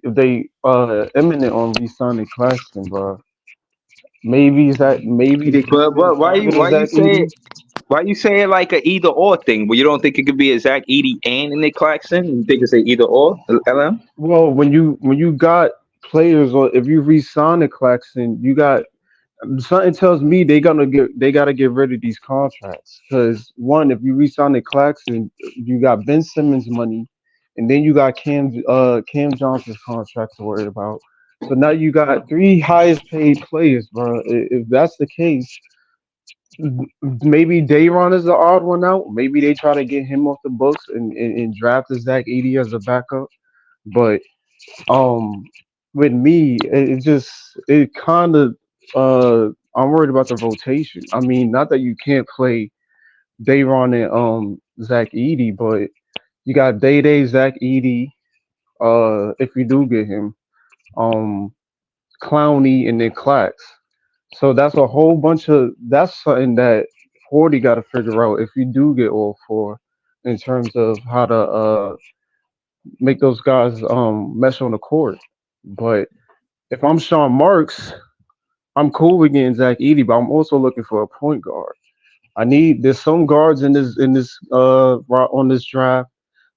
they imminent on re-signing Claxton, bro. Maybe they consider But why you targeting why you Zach say Edey. it why you say it like a either or thing? Well, you don't think it could be a Zach Edey and a Nick Claxton? You think it's a either or? LM? Well, when you got players, or if you re-sign Claxton, you got something tells me they gotta get rid of these contracts. Because one, if you re-sign Claxton, you got Ben Simmons money, and then you got Cam Johnson's contract to worry about. So now you got three highest paid players, bro. If that's the case, maybe Dayron is the odd one out. Maybe they try to get him off the books and draft a Zach Edey as a backup. But um, with me, it just it kind of I'm worried about the rotation. I mean, not that you can't play Dayron and Zach Edey, but you got Day Day, Zach Edey. If you do get him, um, Clowney and then Clax. So that's something that Forty got to figure out if you do get all four in terms of how to make those guys mesh on the court. But if I'm Sean Marks, I'm cool with getting Zach Edey, but I'm also looking for a point guard. There's some guards on this draft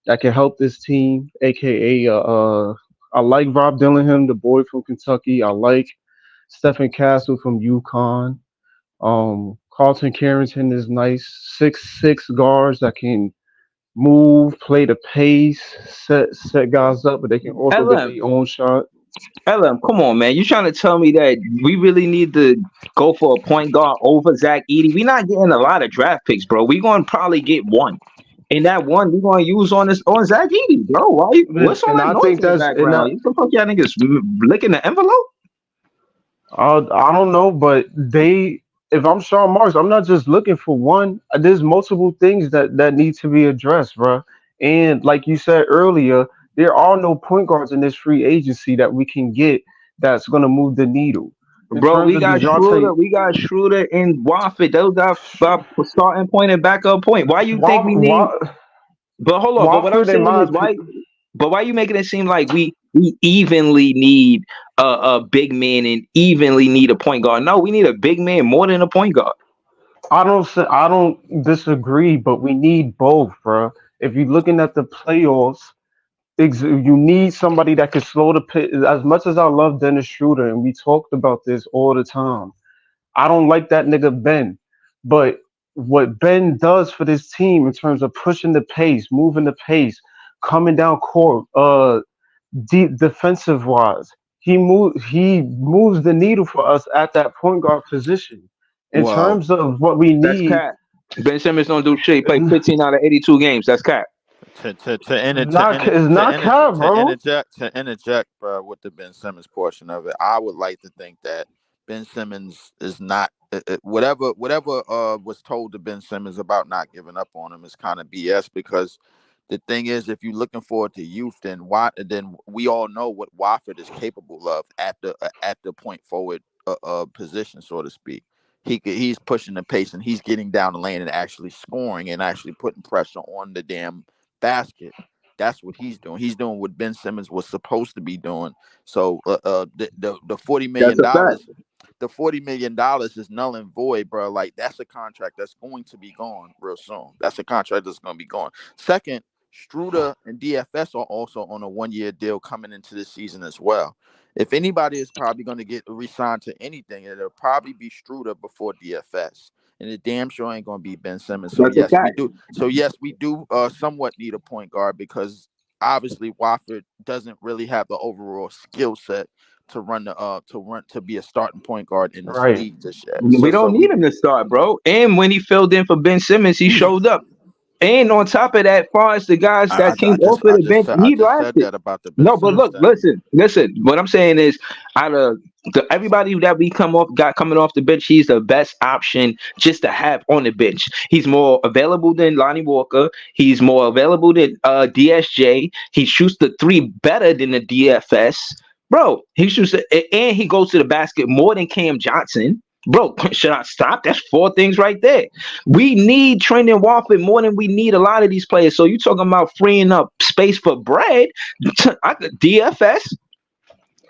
that can help this team, aka I like Rob Dillingham, the boy from Kentucky. I like Stephen Castle from UConn. Carlton Carrington is nice. 6'6" guards that can move, play the pace, set guys up, but they can also get LM, their own shot. LM, come on, man. You trying to tell me that we really need to go for a point guard over Zach Edey? We're not getting a lot of draft picks, bro. We're gonna probably get one. And that one we're gonna use on Zach Edey, bro. What's all And that I noise think in the that's and background? You the fuck y'all niggas licking the envelope? I don't know, but if I'm Sean Marks, I'm not just looking for one. There's multiple things that need to be addressed, bro. And like you said earlier, there are no point guards in this free agency that we can get that's gonna move the needle. In Bro, terms we of got Dejounte, Schroeder, and Wofford. Those got starting point and backup point. Why you think we need? But hold on. But what I'm Wofford, in saying my is why? opinion, But why you making it seem like we evenly need a big man and evenly need a point guard? No, we need a big man more than a point guard. I don't disagree, but we need both, bro. If you're looking at the playoffs, you need somebody that can slow the pit. As much as I love Dennis Schroeder, and we talked about this all the time, I don't like that nigga Ben. But what Ben does for this team in terms of pushing the pace, moving the pace, coming down court, deep defensive wise, he moves the needle for us at that point guard position. In Well, terms of what we That's need, cat. Ben Simmons don't do shit. He played it's 15 out of 82 games. That's cat. not interject, bro, with the Ben Simmons portion of it, I would like to think that Ben Simmons is not whatever was told to Ben Simmons about not giving up on him is kind of BS, because the thing is, if you're looking forward to youth, then we all know what Wofford is capable of at the point forward position, so to speak. He's pushing the pace and he's getting down the lane and actually scoring and actually putting pressure on the damn basket. That's what he's doing. He's doing what Ben Simmons was supposed to be doing. So the That's a fact. $40 million is null and void, bro. Like, that's a contract that's going to be gone real soon. That's a contract that's going to be gone. Second, Struder and DFS are also on a 1-year deal coming into this season as well. If anybody is probably going to get re-signed to anything, it'll probably be Struder before DFS. And it damn sure ain't going to be Ben Simmons. So That's a yes, we fact. do. So yes, we do somewhat need a point guard, because obviously Wofford doesn't really have the overall skill set to be a starting point guard in this right. league just yet. We don't need him to start, bro. And when he filled in for Ben Simmons, he showed up. And on top of that, far as the guys that came off of the bench, I he just said lasted. that about the Ben No, but Simmons look, thing. listen. What I'm saying is, out of everybody that we coming off the bench, he's the best option just to have on the bench. He's more available than Lonnie Walker. He's more available than DSJ. He shoots the three better than the DFS, bro. And he goes to the basket more than Cam Johnson. Bro, should I stop? That's four things right there. We need Trendon Watford more than we need a lot of these players. So you talking about freeing up space for bread? I could DFS.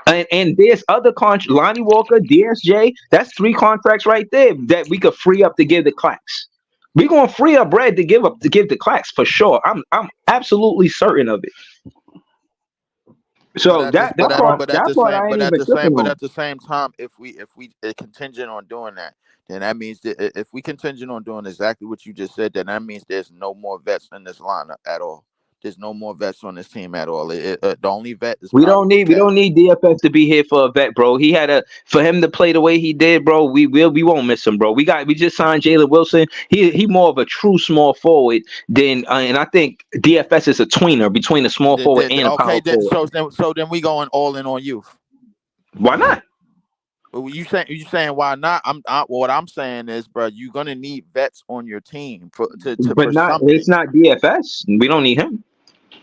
And there's other contracts, Lonnie Walker, DSJ. That's three contracts right there that we could free up to give the clacks. We're gonna free up bread to give the clacks for sure. I'm absolutely certain of it. But So at this, I, I, that part I ain't even tripping but on. at the same time, if we contingent on doing that, then that means that if we contingent on doing exactly what you just said, then that means there's no more vets in this lineup at all. There's no more vets on this team at all. The only vet is probably We Cat. don't need DFS to be here for a vet, bro. He had a for him to play the way he did, bro. We won't miss him, bro. We just signed Jalen Wilson. He more of a true small forward than and I think DFS is a tweener between a small forward and a Okay, power forward. so then we going all in on youth. Why not? But you saying why not? What I'm saying is, bro, you're gonna need vets on your team But for not it's something. not DFS. We don't need him.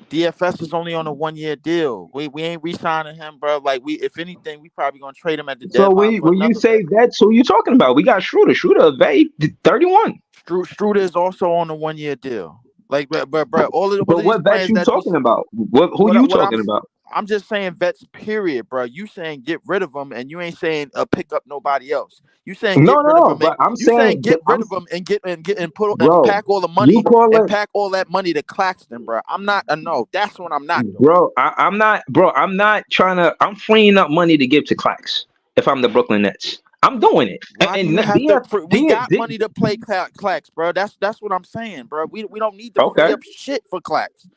DFS is only on a 1 year deal. We ain't re-signing him, bro. Like we, if anything, we probably gonna trade him at the So deadline for when you another say vet. vets, who you talking about? We got Schroeder. Schroeder, vet 31. Struder is also on a 1 year deal. Like, but bro, all But of these what vets players you that talking was about? Who you what talking about? I'm just saying vets. Period, bro. You saying get rid of them, and you ain't saying pick up nobody else. You saying get No, rid of no, them, and but I'm you saying saying get I'm rid of them and get and put and bro. pack all the You money call and it pack all that money to Claxton, bro. I'm not. No, that's what I'm not doing. bro. I'm not bro. I'm not trying to I'm freeing up money to give to Clax if I'm the Brooklyn Nets. I'm doing it. Why do And you have to? We got D, money to play Clax, bro. That's what I'm saying, bro. We don't need to okay. free up shit for Clax.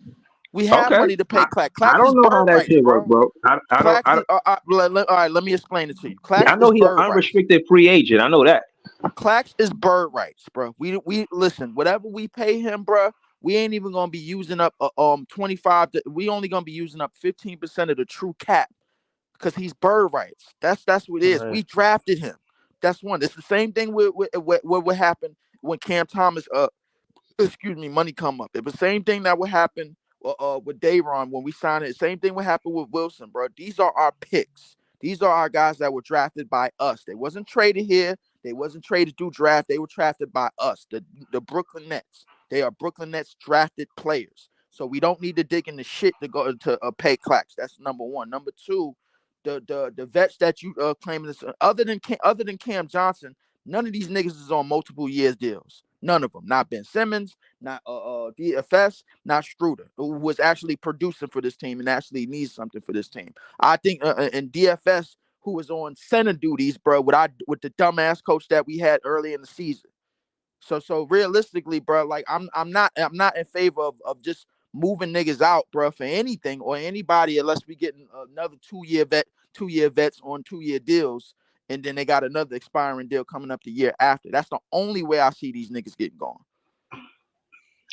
We have Okay. money to pay Clax. I Clax is don't know how bird that rights, shit work, bro. bro. Clax is all right. Let me explain it to you. Clax I know is he an bird rights. unrestricted free agent. I know that. Clax is bird rights, bro. We listen. Whatever we pay him, bro, we ain't even gonna be using up 25. We only gonna be using up 15% of the true cap because he's bird rights. That's what it is. right. We drafted him. That's one. It's the same thing with what happened when Cam Thomas excuse me, money come up. It's the same thing that would happen with Dayron when we signed it. Same thing would happen with Wilson, bro. These are our picks. These are our guys that were drafted by us. They wasn't traded here. They wasn't traded through draft. They were drafted by us, the Brooklyn Nets. They are Brooklyn Nets drafted players. So we don't need to dig into shit to go to pay Clacks. That's number one. Number two, the vets that you claiming this other than Cam Johnson, none of these niggas is on multiple years deals. None of them. Not Ben Simmons, not DFS, not Struder, who was actually producing for this team and actually needs something for this team. I think in DFS, who was on center duties, bro, with the dumbass coach that we had early in the season. So realistically, bro, like I'm not in favor of just moving niggas out, bro, for anything or anybody unless we get another 2 year vets on 2 year deals, and then they got another expiring deal coming up the year after. That's the only way I see these niggas getting gone.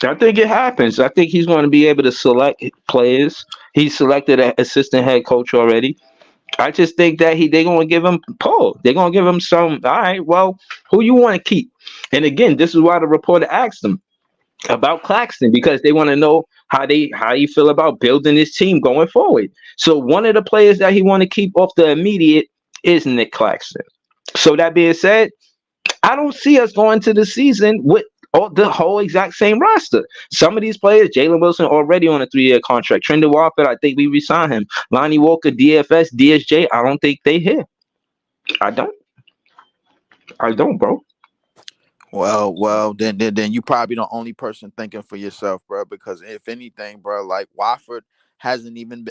I think it happens. I think he's going to be able to select players. He's selected an assistant head coach already. I just think that they're going to give him Paul. They're going to give him some. All right, well, who you want to keep? And again, this is why the reporter asked him about Claxton because they want to know how you feel about building this team going forward. So one of the players that he want to keep off the immediate is Nick Claxton. So that being said, I don't see us going to the season with the whole exact same roster. Some of these players, Jalen Wilson already on a 3-year contract. Trendon Watford, I think we resign him. Lonnie Walker, DFS, DSJ, I don't think they here. I don't. I don't, bro. Well, then you probably the only person thinking for yourself, bro. Because if anything, bro, like Wofford hasn't even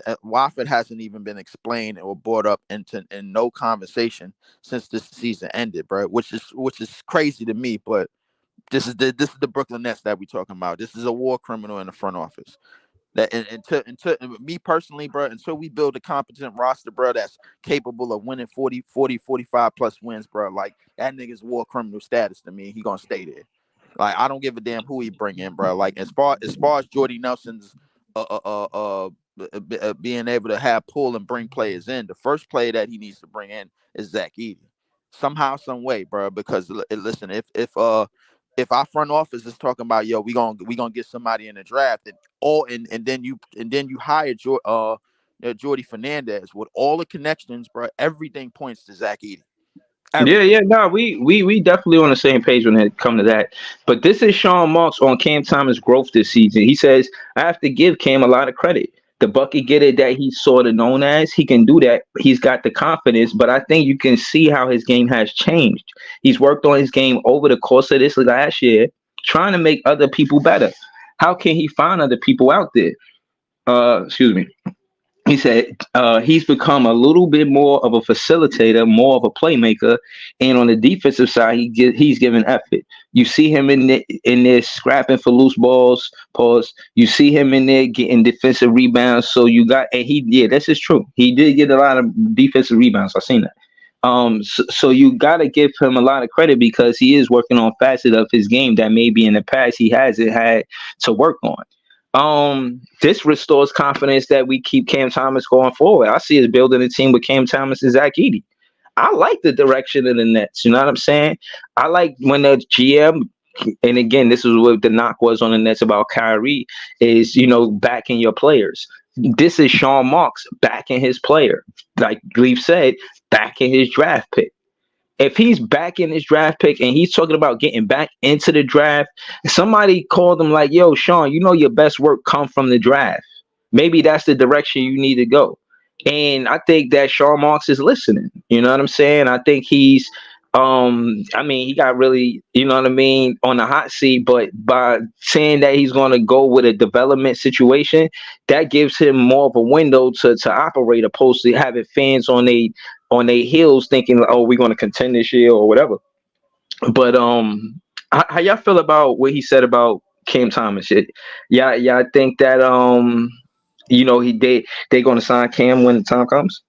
been explained or brought up in no conversation since this season ended, bro. Which is crazy to me, but this is the Brooklyn Nets that we talking about. This is a war criminal in the front office. That until me personally, bro, until we build a competent roster, bro, that's capable of winning 45 plus wins, bro, like that nigga's war criminal status to me. He gonna stay there. Like I don't give a damn who he bring in, bro. Like as far as Jordy Nelson's being able to have pull and bring players in, the first player that he needs to bring in is Zach Edey. Somehow, some way, bro. Because listen, if our front office is talking about we gonna get somebody in the draft and then you hire Jordi Fernandez with all the connections, bro, everything points to Zach Edey. Yeah, Everything. yeah, no, we definitely on the same page when it come to that. But this is Sean Marks on Cam Thomas' growth this season. He says I have to give Cam a lot of credit. The bucket getter that he's sort of known as, he can do that. He's got the confidence, but I think you can see how his game has changed. He's worked on his game over the course of this last year, trying to make other people better. How can he find other people out there? Excuse me. He said he's become a little bit more of a facilitator, more of a playmaker, and on the defensive side, he's given effort. You see him in there scrapping for loose balls. Pause. You see him in there getting defensive rebounds. So you got, and he, yeah, this is true. He did get a lot of defensive rebounds. I've seen that. So you got to give him a lot of credit because he is working on facet of his game that maybe in the past he hasn't had to work on. This restores confidence that we keep Cam Thomas going forward. I see us building a team with Cam Thomas and Zach Edey. I like the direction of the Nets. You know what I'm saying? I like when the GM, and again, this is what the knock was on the Nets about Kyrie, is, backing your players. This is Sean Marks backing his player. Like Leaf said, backing his draft pick. If he's back in his draft pick and he's talking about getting back into the draft, somebody called him like, yo, Sean, your best work come from the draft. Maybe that's the direction you need to go. And I think that Sean Marks is listening. You know what I'm saying? I think he's he got really, you know what I mean, on the hot seat, but by saying that he's gonna go with a development situation, that gives him more of a window to operate opposed to having fans on their heels thinking, oh, we're gonna contend this year or whatever. But how y'all feel about what he said about Cam Thomas? Yeah, I think that they gonna sign Cam when the time comes.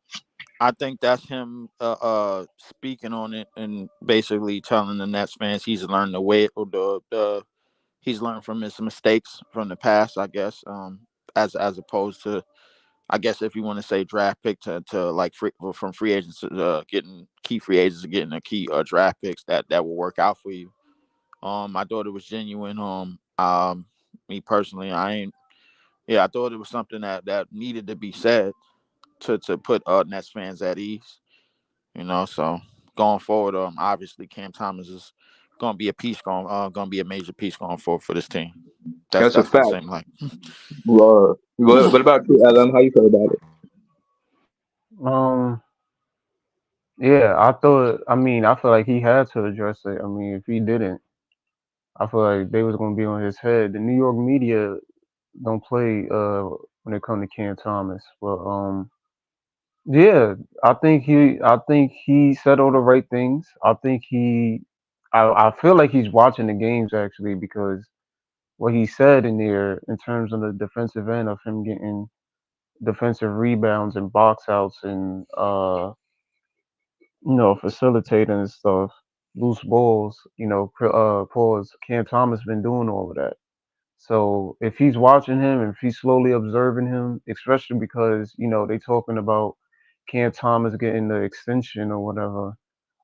I think that's him speaking on it and basically telling the Nets fans he's learned the way or the he's learned from his mistakes from the past, I guess. As opposed to, I guess, if you want to say draft pick to like from free agents getting key free agents to getting a key draft picks that will work out for you. I thought it was genuine. Me personally, I ain't. Yeah, I thought it was something that needed to be said to put Nets fans at ease. So going forward, obviously Cam Thomas is gonna be a piece gonna be a major piece going forward for this team. That's That's a that's what it fact. seems like. What about you, Adam? How you feel about it? Um, yeah, I thought. I mean, I feel like he had to address it. I mean, if he didn't, I feel like they was gonna be on his head. The New York media don't play when it comes to Cam Thomas, but yeah, I think he said all the right things. I feel like he's watching the games actually because what he said in there in terms of the defensive end of him getting defensive rebounds and box outs and facilitating and stuff, loose balls, pause. Cam Thomas been doing all of that. So if he's watching him, if he's slowly observing him, especially because they talking about Cam Thomas getting the extension or whatever,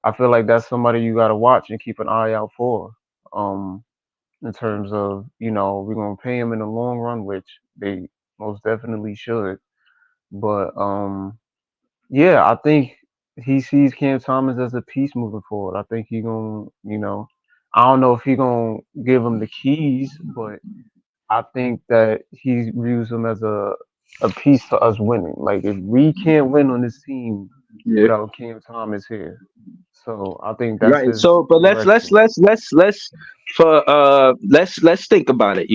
I feel like that's somebody you got to watch and keep an eye out for. Um, in terms of we're gonna pay him in the long run, which they most definitely should. But yeah, I think he sees Cam Thomas as a piece moving forward. I think he gonna, I don't know if he gonna give him the keys, but I think that he views him as a piece to us winning. Like if we can't win on this team Yeah. without Cam Thomas here, so I think that's Right. his So, but let's direction. let's let's let's for let's think about it.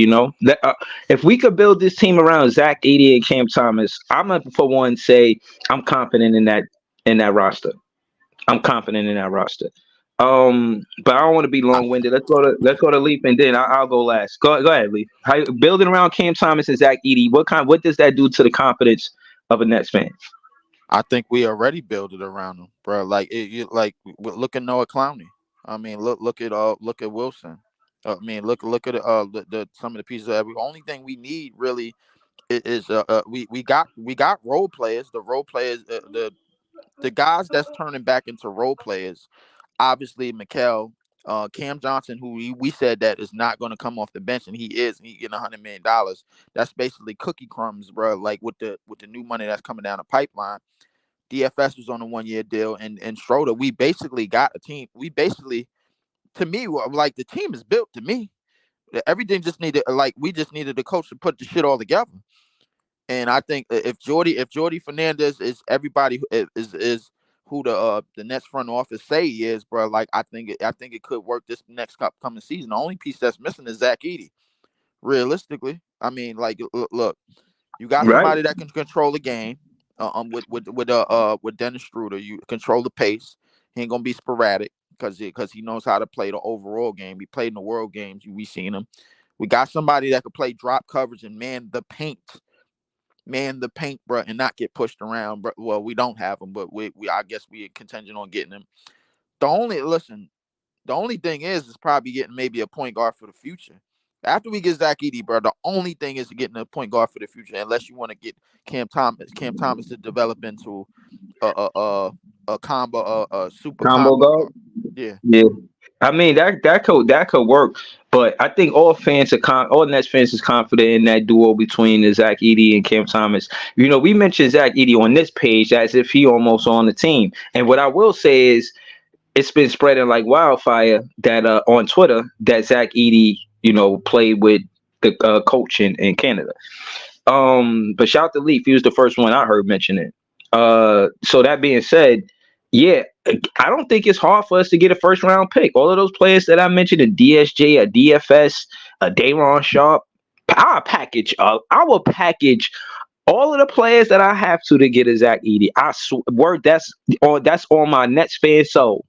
If we could build this team around Zach Edey and Cam Thomas, I'm gonna for one say I'm confident in that roster. I'm confident in that roster. But I don't want to be long winded. Let's go to Leaf and then I'll go last. Go ahead, Leaf. How building around Cam Thomas and Zach Edey? What does that do to the confidence of a Nets fan? I think we already built it around him, bro. Like look at Noah Clowney. I mean, look at Wilson. I mean, look at the some of the pieces. The only thing we need really is we got role players. The role players, the guys that's turning back into role players. Obviously, Mikel, Cam Johnson, who we said that is not going to come off the bench, and he is. And he getting $100 million. That's basically cookie crumbs, bro. Like with the new money that's coming down the pipeline. DFS was on a 1 year deal, and Schroeder. We basically got a team. We basically, to me, like the team is built. To me, everything just needed, like we just needed the coach to put the shit all together. And I think if Jordi Fernandez is everybody is who the Nets front office say he is, bro. Like I think it could work this next coming season. The only piece that's missing is Zach Edey. Realistically, I mean, like look, you got Right. somebody that can control the game. With Dennis Schroeder, you control the pace. He ain't gonna be sporadic because he knows how to play the overall game. He played in the World Games. We seen him. We got somebody that could play drop coverage and man the paint, bro, and not get pushed around. Bro. Well, we don't have him, but we I guess we contingent on getting him. The only listen, the only thing is probably getting maybe a point guard for the future. After we get Zach Edey, bro, the only thing is getting a point guard for the future, unless you want to get Cam Thomas to develop into a combo, a super Combo combo guard. guard. Yeah. Yeah. I mean that could work, but I think all Nets fans is confident in that duo between Zach Edey and Cam Thomas. You know, we mentioned Zach Edey on this page as if he almost on the team. And what I will say is it's been spreading like wildfire that on Twitter that Zach Edey, played with the coach in Canada. But shout out to Leaf, he was the first one I heard mention it. So that being said, yeah, I don't think it's hard for us to get a first round pick. All of those players that I mentioned, a DSJ, a DFS, a Dayron Sharp, I will package all of the players that I have to get a Zach Edey. Word, that's on my Nets fan soul.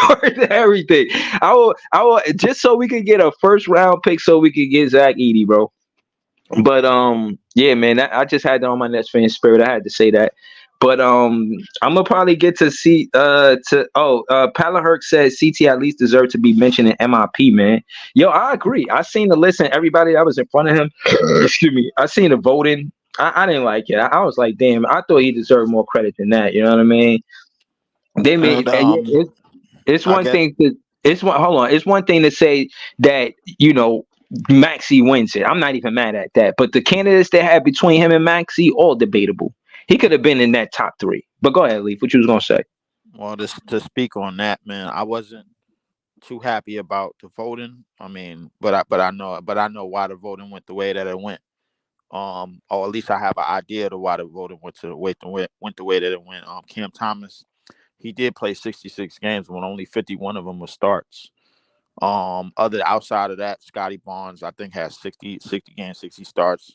Word to everything. I will just so we can get a first round pick so we can get Zach Edey, bro. But yeah, man, I just had that on my Nets fan spirit. I had to say that. But I'm gonna probably get to see Palaherk says CT at least deserved to be mentioned in MIP, man. Yo, I agree. I seen the list and everybody that was in front of him. Excuse me. I seen the voting. I didn't like it. I was like, damn, I thought he deserved more credit than that. You know what I mean? They And made and yeah, it's I one guess thing to it's one hold on. It's one thing to say that, Maxi wins it. I'm not even mad at that. But the candidates they had between him and Maxi, all debatable. He could have been in that top three. But go ahead, Leaf. What you was gonna say? well to speak on that, man, I wasn't too happy about the voting. I mean, but I know why the voting went the way that it went. Or at least I have an idea of why the voting went the way that it went. Cam Thomas, he did play 66 games when only 51 of them were starts. Other outside of that, Scotty Barnes, I think, has 60 games, 60 starts.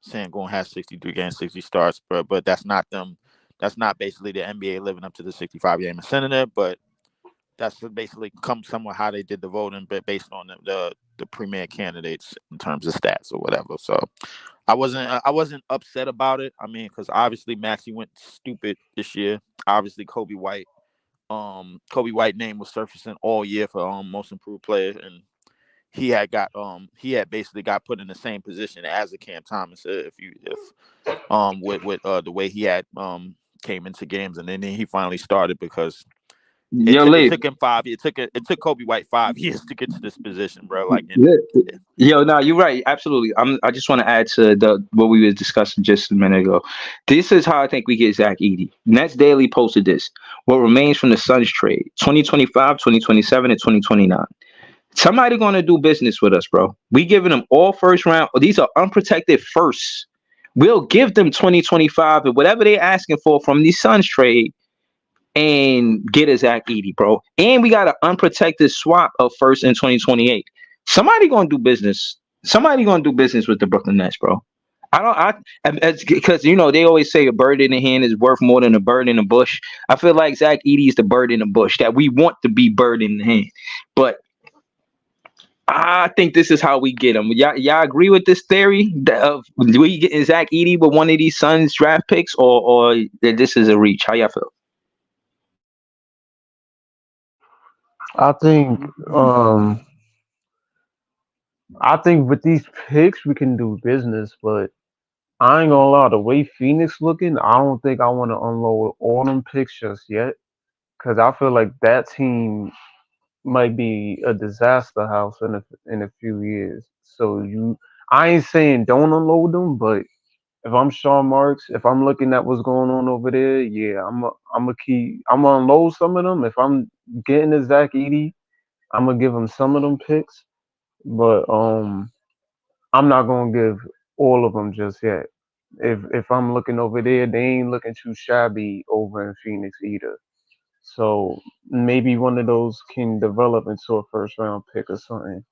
Sangoon has 63 games, 60 starts, but that's not them. That's not basically the NBA living up to the 65 game incentive, but that's basically come somewhat how they did the voting, but based on the premier candidates in terms of stats or whatever. So I wasn't upset about it. I mean, because obviously Maxie went stupid this year. Obviously Kobe White name was surfacing all year for most improved player, and he had basically got put in the same position as a Cam Thomas if with the way he had came into games, and then he finally started because it Yo, took it Leaf. took him it took Kobe White 5 years to get to this position, bro. Like, and Yeah. Yo, no, you're right. Absolutely. I just want to add to the what we were discussing just a minute ago. This is how I think we get Zach Edey. Nets Daily posted this. What remains from the Suns trade: 2025, 2027, and 2029. Somebody going to do business with us, bro. We giving them all first round. These are unprotected firsts. We'll give them 2025 and whatever they're asking for from the Suns trade and get a Zach Edey, bro. And we got an unprotected swap of first in 2028. Somebody gonna do business. Somebody gonna do business with the Brooklyn Nets, bro. Because they always say a bird in the hand is worth more than a bird in the bush. I feel like Zach Edey is the bird in the bush that we want to be bird in the hand, but I think this is how we get him. Y'all agree with this theory of we getting Zach Edey with one of these Suns draft picks, or that this is a reach? How y'all feel? I think um I think with these picks we can do business, but I ain't gonna lie, the way Phoenix looking, I don't think I want to unload all them picks just yet, cause I feel like that team might be a disaster house in a few years. I ain't saying don't unload them, but if I'm Sean Marks, if I'm looking at what's going on over there, yeah, I'm gonna unload some of them. If I'm getting a Zach Edey, I'm gonna give him some of them picks, but I'm not gonna give all of them just yet. If I'm looking over there, they ain't looking too shabby over in Phoenix either. So maybe one of those can develop into a first round pick or something.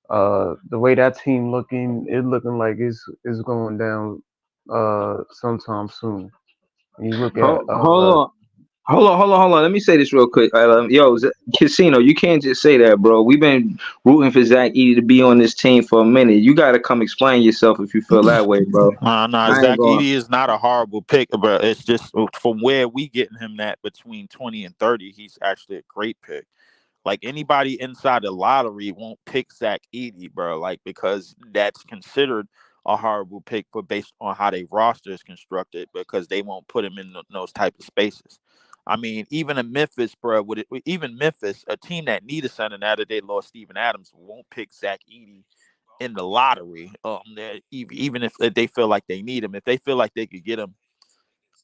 The way that team looking, it looking like it's going down sometime soon. You look at Hold on. Hold on. Let me say this real quick. Casino, you can't just say that, bro. We've been rooting for Zach Edey to be on this team for a minute. You got to come explain yourself if you feel that way, bro. Nah, I ain't Zach going. Edey is not a horrible pick, but it's just from where we getting him that between 20 and 30, he's actually a great pick. Like anybody inside the lottery won't pick Zach Edey, bro. Like because that's considered a horrible pick, but based on how their roster is constructed, because they won't put him in those type of spaces. I mean, even in Memphis, bro, even Memphis, a team that need a center now that they lost Steven Adams, won't pick Zach Edey in the lottery. Even if they feel like they need him, if they feel like they could get him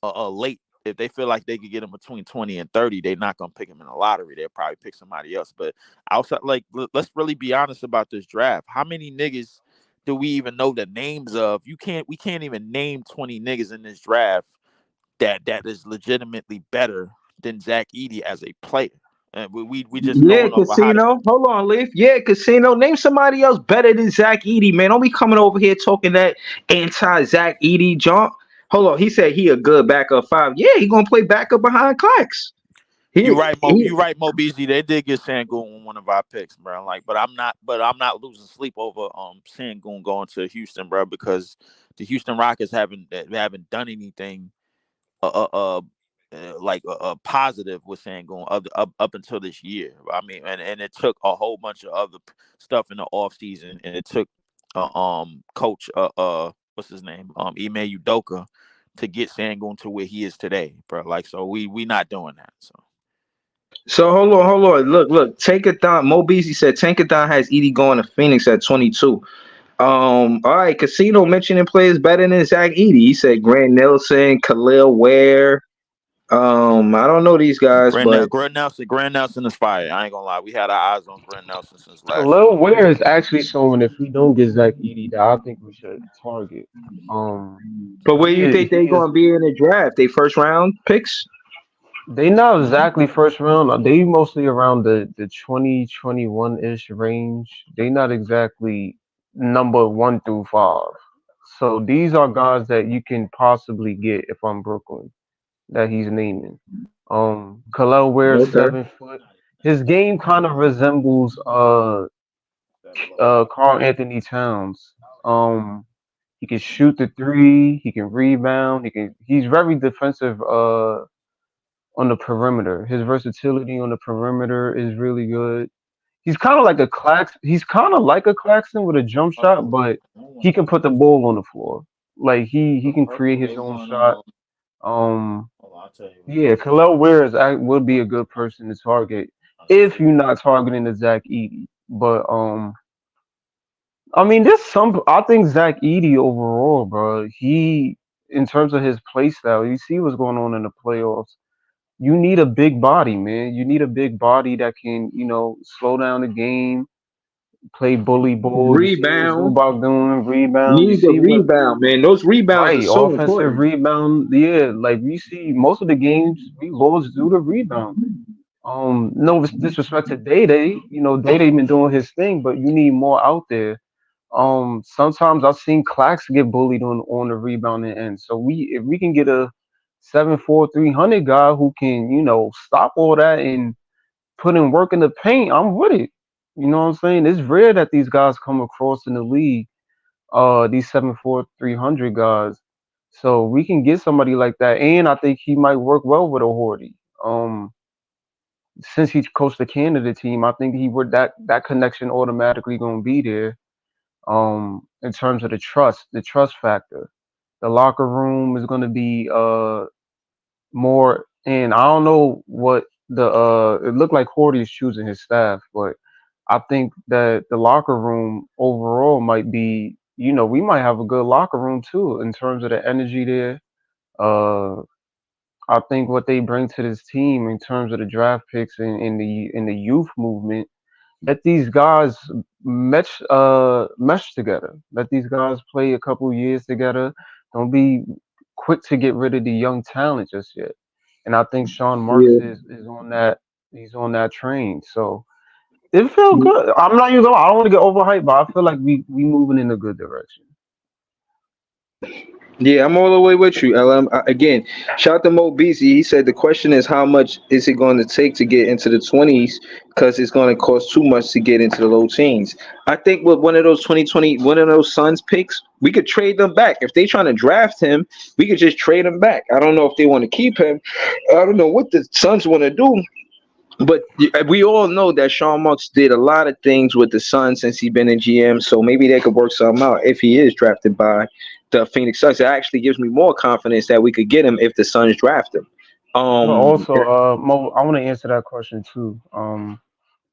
late, if they feel like they could get him between 20 and 30, they're not gonna pick him in the lottery. They'll probably pick somebody else. But outside, like, let's really be honest about this draft. How many niggas do we even know the names of? We can't even name 20 niggas in this draft that is legitimately better than Zach Edey as a player. And we just Yeah, going off of how they. Casino. Hold on, Leaf. Yeah, Casino. Name somebody else better than Zach Edey, man. Don't be coming over here talking that anti Zach Edey junk. Hold on. He said he a good backup five. Yeah, he gonna play backup behind Clax. You He, right, Mo. he You right, Mo Beasley. They did get Sangoon one of our picks, bro. Like, but I'm not. But I'm not losing sleep over Sangoon going to Houston, bro, because the Houston Rockets haven't done anything uh, uh, like positive with Sangoon up until this year. I mean, and it took a whole bunch of other stuff in the off season, and it took coach what's his name Ime Udoka to get Sangoon to where he is today, bro. Like, so we not doing that. So. So hold on. Look. Tankathon. Mo Beasley said Tankathon has Edie going to Phoenix at 22. All right. Casino mentioning players better than Zach Edie. He said Grant Nelson, Khalil Ware. I don't know these guys, but Grant Nelson is fire. I ain't gonna lie. We had our eyes on Grant Nelson since last year. Khalil Ware is actually someone. If we don't get Zach Edey, that I think we should target. Um, where you think he they is. going to be in the draft? They first round picks. They not exactly first round. They mostly around the 2021 ish range. They not exactly number 1 through 5. So these are guys that you can possibly get if I'm Brooklyn that he's naming. Khalil Ware, Okay. 7 foot. His game kind of resembles Carl Anthony Towns. He can shoot the three. He can rebound. He's very defensive. On the perimeter, his versatility on the perimeter is really good. He's kind of like a Clax. He's kind of like a Claxton with a jump shot, but he can put the ball on the floor. Like he can create his own shot. Um, yeah, Khalil Ware would be a good person to target if you're not targeting the Zach Edey. But I mean, there's some. I think Zach Edey overall, bro. He in terms of his play style, you see what's going on in the playoffs. You need a big body, man. You need a big body that can, slow down the game, play bully ball. You see what Rebound. Zubac doing, rebound. You Need the see what rebound, man. Those rebounds are right so offensive important. rebound. Yeah, like we see most of the games we lost due to rebounding. No disrespect to Day Day. Day Day been doing his thing, but you need more out there. Sometimes I've seen Clax get bullied on the rebounding end. So if we can get a 7'4", 300 guy who can, stop all that and put in work in the paint, I'm with it. You know what I'm saying? It's rare that these guys come across in the league, these 7'4", 300 guys. So we can get somebody like that, and I think he might work well with a Horty. Um, since he coached the Canada team, I think he would that connection automatically gonna be there. In terms of the trust factor, the locker room is gonna be more, and I don't know what it looked like Horty is choosing his staff, but I think that the locker room overall might be, we might have a good locker room too in terms of the energy there. Uh, I think what they bring to this team in terms of the draft picks and in the youth movement, let these guys mesh together. Let these guys play a couple years together. Don't be quick to get rid of the young talent just yet. And I think Sean Marks Yeah. is on that. He's on that train. So it felt good. I'm not even gonna. I don't want to get overhyped, but I feel like we moving in a good direction. Yeah, I'm all the way with you, LM. Again, shout out to Mo Beasley. He said the question is how much is it going to take to get into the 20s because it's going to cost too much to get into the low teens. I think with one of those 2020, one of those Suns picks, we could trade them back. If they trying to draft him, we could just trade him back. I don't know if they want to keep him. I don't know what the Suns want to do. But we all know that Sean Marks did a lot of things with the Suns since he's been in GM, so maybe they could work something out if he is drafted by the Phoenix Suns. It actually gives me more confidence that we could get him if the Suns draft him. But Um, also, Mo, I want to answer that question too.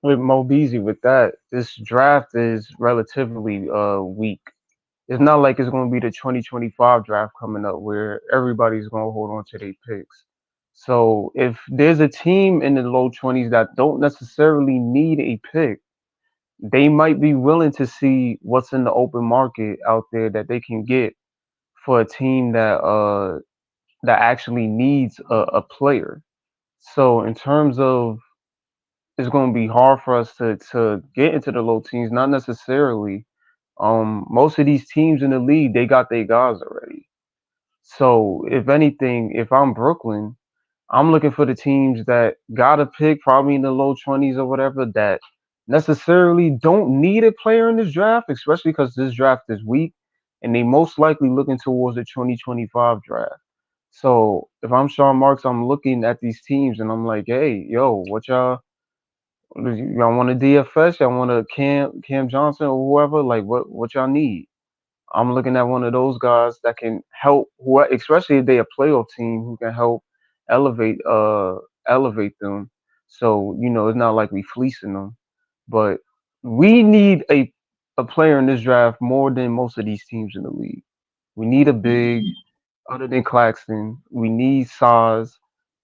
With Mo Beasley, with that, this draft is relatively weak. It's not like it's going to be the 2025 draft coming up where everybody's going to hold on to their picks. So if there's a team in the low 20s that don't necessarily need a pick, they might be willing to see what's in the open market out there that they can get for a team that actually needs a player. So in terms of, it's going to be hard for us to get into the low teens, not necessarily. Most of these teams in the league, they got their guys already. So if anything, if I'm Brooklyn, I'm looking for the teams that got a pick, probably in the low 20s or whatever, that necessarily don't need a player in this draft, especially because this draft is weak, and they most likely looking towards the 2025 draft. So if I'm Sean Marks, I'm looking at these teams and I'm like, hey, yo, what y'all want a DFS? Y'all want a Cam Johnson or whoever? Like what y'all need? I'm looking at one of those guys that can help, especially if they a playoff team who can help elevate elevate them. So it's not like we fleecing them, but we need a player in this draft more than most of these teams in the league. We need a big other than Claxton. We need size,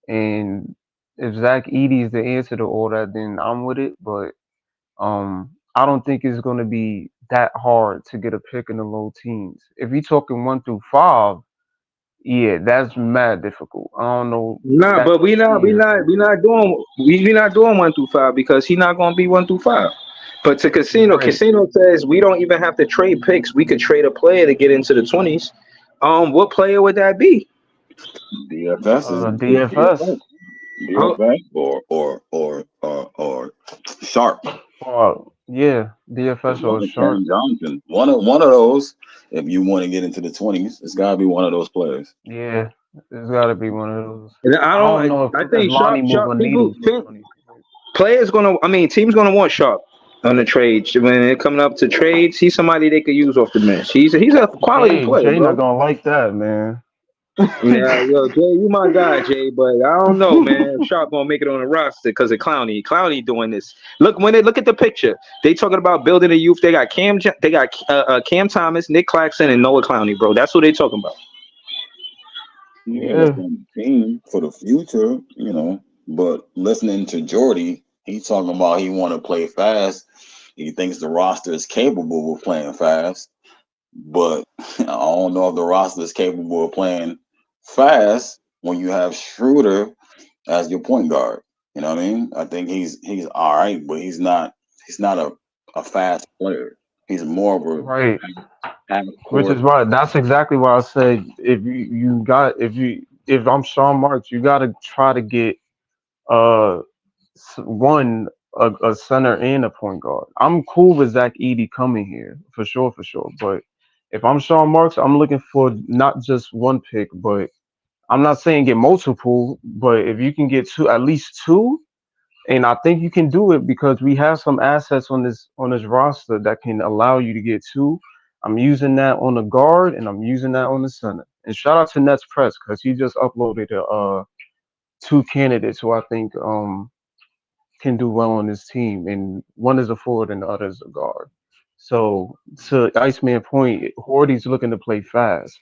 and if Zach Edey is the answer to all that, then I'm with it. But I don't think it's going to be that hard to get a pick in the low teens. If you're talking 1 through 5, yeah, that's mad difficult. I don't know nah, that but we not we clear, not but we not doing we not doing 1 through 5 because he's not going to be 1 through 5. But to right. Casino says we don't even have to trade picks. We could trade a player to get into the 20s. What player would that be? DFS is DFS. DFS or Sharp. Yeah, One DFS or of Cam Sharp. Johnson. One of those. If you want to get into the 20s, it's got to be one of those players. Yeah, it's got to be one of those. And I I don't don't. know I if think Lonnie move Sharp a people needle for 20. players gonna. I mean, teams gonna want Sharp on the trades when it coming up to trades. He's somebody they could use off the bench. He's a quality player, Jay not bro. gonna like that, man. Yeah, yo, Jay, you my guy, Jay, but I don't know, man. Sharp gonna make it on the roster because of Clowney. Clowney doing this. Look, when they look at the picture, they talking about building a youth. They got Cam Thomas, Nick Claxton, and Noah Clowney, bro. That's what they talking about. Yeah, that's Yeah, on the team for the future. But listening to Jordy, he talking about he want to play fast. He thinks the roster is capable of playing fast, but I don't know if the roster is capable of playing fast when you have Schroeder as your point guard. You know what I mean? I think he's all right, but he's not a fast player. He's more of right. a half Which court. is why that's exactly why I said if I'm Sean Marks, you got to try to get uh one a center and a point guard. I'm cool with Zach Edey coming here for sure. But if I'm Sean Marks, I'm looking for not just one pick, but I'm not saying get multiple, but if you can get two, at least two, and I think you can do it because we have some assets on this roster that can allow you to get two. I'm using that on the guard and I'm using that on the center. And shout out to Nets Press because he just uploaded two candidates who I think can do well on this team, and one is a forward and the other is a guard. So to Iceman point, Horty's looking to play fast.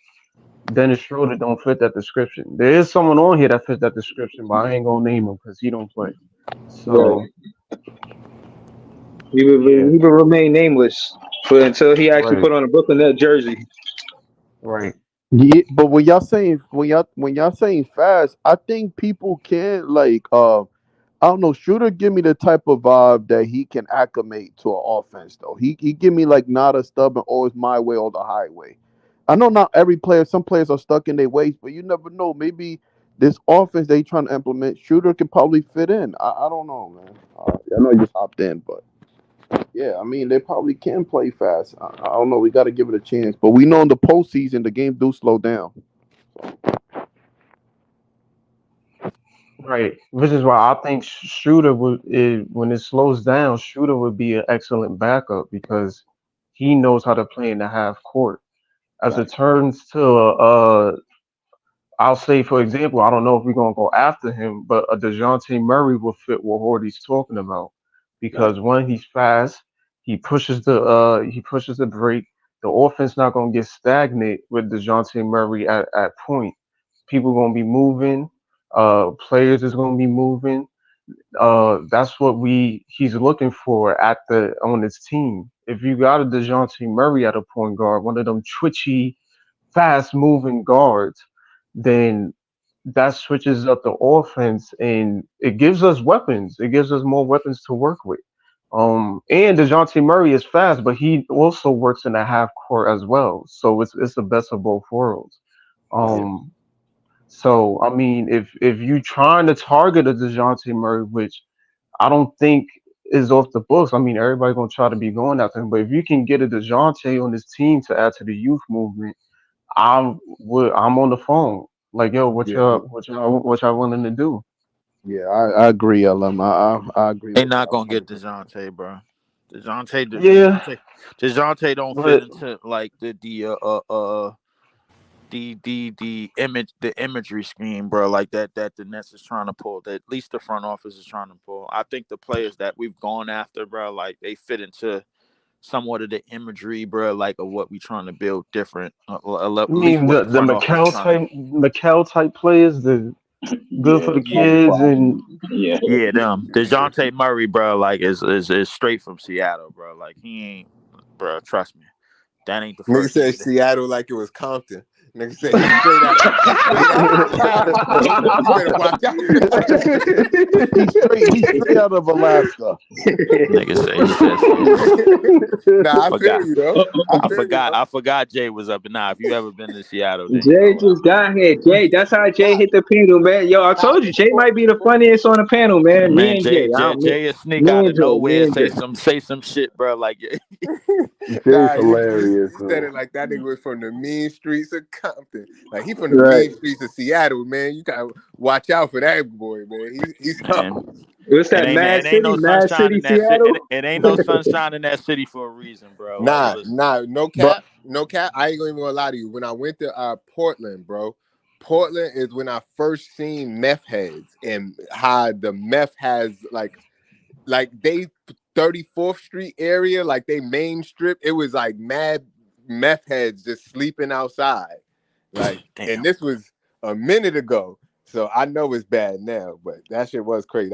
Dennis Schroeder don't fit that description. There is someone on here that fits that description, but I ain't gonna name him because he don't play. Right. So yeah, He will remain nameless for until he actually right, put on a Brooklyn Net jersey. right. Yeah, but when y'all saying fast, I think people can like I don't know. Shooter give me the type of vibe that he can acclimate to an offense though. He give me like not a stubborn always my way or the highway. I know not every player. Some players are stuck in their ways, but you never know. Maybe this offense they trying to implement, Shooter can probably fit in. I don't know, man. I know you just hopped in, but yeah, I mean they probably can play fast. I don't know. We got to give it a chance, but we know in the postseason the games do slow down. Right, which is why I think Shooter when it slows down, Shooter would be an excellent backup because he knows how to play in the half court. As it Right. turns to I'll say, for example, I don't know if we're gonna go after him, but a Dejounte Murray will fit what Horty's talking about Right. because when he's fast, he pushes the break. The offense not gonna get stagnant with Dejounte Murray at point. People gonna be moving. Players is gonna be moving. That's what he's looking for at the on his team. If you got a Dejounte Murray at a point guard, one of them twitchy, fast moving guards, then that switches up the offense and it gives us weapons. It gives us more weapons to work with. And Dejounte Murray is fast, but he also works in the half court as well. So it's the best of both worlds. Right. Yeah. Um, so I mean, if you trying to target a Dejounte Murray, which I don't think is off the books. I mean, everybody gonna try to be going after him, but if you can get a Dejounte on this team to add to the youth movement, I'm on the phone. Like, yo, Yeah. what y'all willing to do? Yeah. I agree, LM. I agree They with not that gonna get 100%. Dejounte, bro. Yeah, Dejounte don't fit but into like the imagery scheme, bro. Like that the Nets is trying to pull. That at least the front office is trying to pull. I think the players that we've gone after, bro, like they fit into somewhat of the imagery, bro, like of what we trying to build different. I At least mean what the the front office trying to. Mikal type players, the good for Yeah, the Calvin kids, and Fallon. Yeah. Yeah, them Dejounte Murray, bro, like is straight from Seattle, bro. Like he ain't, bro. Trust me, that ain't the Nigga first said nigga. Seattle like it was Compton. Nigga said he's straight out of Seattle, bro. You better watch out for that. He's straight out of Alaska. Nigga say he says I Nah, I feel forgot. you though. I I feel you forgot. though. I forgot Jay was up. Nah, if you ever been to Seattle, then you Jay know what just I mean. got here. Jay, that's how Jay Nah, hit the panel, man. Yo, I nah, told you, Jay might be the funniest on the panel, man. Me Man, and Jay. Jay is sneak Me out and of Jay. Me nowhere, and Jay. say some shit, bro. Like Jay's nah, hilarious, you said man. it like that nigga was from the mean streets of Compton. Like he from the Right. mean streets of Seattle, man. You gotta watch out for that boy, man. He's tough. man, What's that? Mad it ain't City? no Mad sunshine City, in that city. Seattle? It ain't no sunshine in that city for a reason, bro. Like listen, No But cap, no cap. I ain't gonna even gonna lie to you. When I went to Portland, bro, Portland is when I first seen meth heads and how the meth has like they 34th Street area, like they main strip. It was like mad meth heads just sleeping outside, like, and damn. this was a minute ago. So I know it's bad now, but that shit was crazy.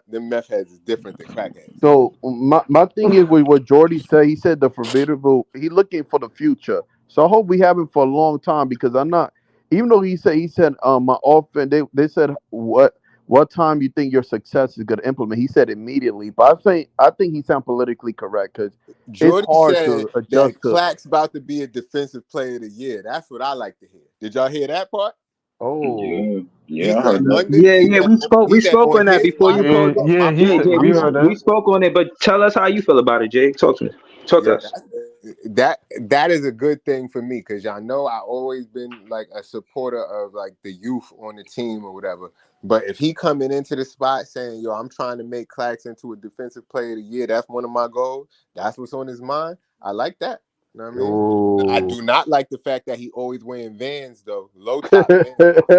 Them meth heads is different than crackheads. so my thing is with what Jordy said. He said the formidable. He looking for the future. So I hope we have him for a long time because I'm not. Even though he said my offense. They said what time you think your success is gonna implement. He said immediately. But I think he sound politically correct because it's Jordy hard said to adjust that to. Clack's about to be a defensive player of the year. That's what I like to hear. Did y'all hear that part? Oh, Yeah. He Yeah, I said heard that. Yeah, yeah. We he said spoke on on that his before you watch. called. yeah, My he Jay, fault, said Jay, my we we fault. heard we that. spoke on it, but tell us how you feel about it, Jay. Talk to me. Talk to Yeah, us. that is a good thing for me because y'all know I always been like a supporter of like the youth on the team or whatever. But if he coming into the spot saying, "Yo, I'm trying to make Clax into a defensive player of the year," that's one of my goals. That's what's on his mind. I like that. You know what I mean? I oh. do not like the fact that he always wearing Vans though, low top Vans.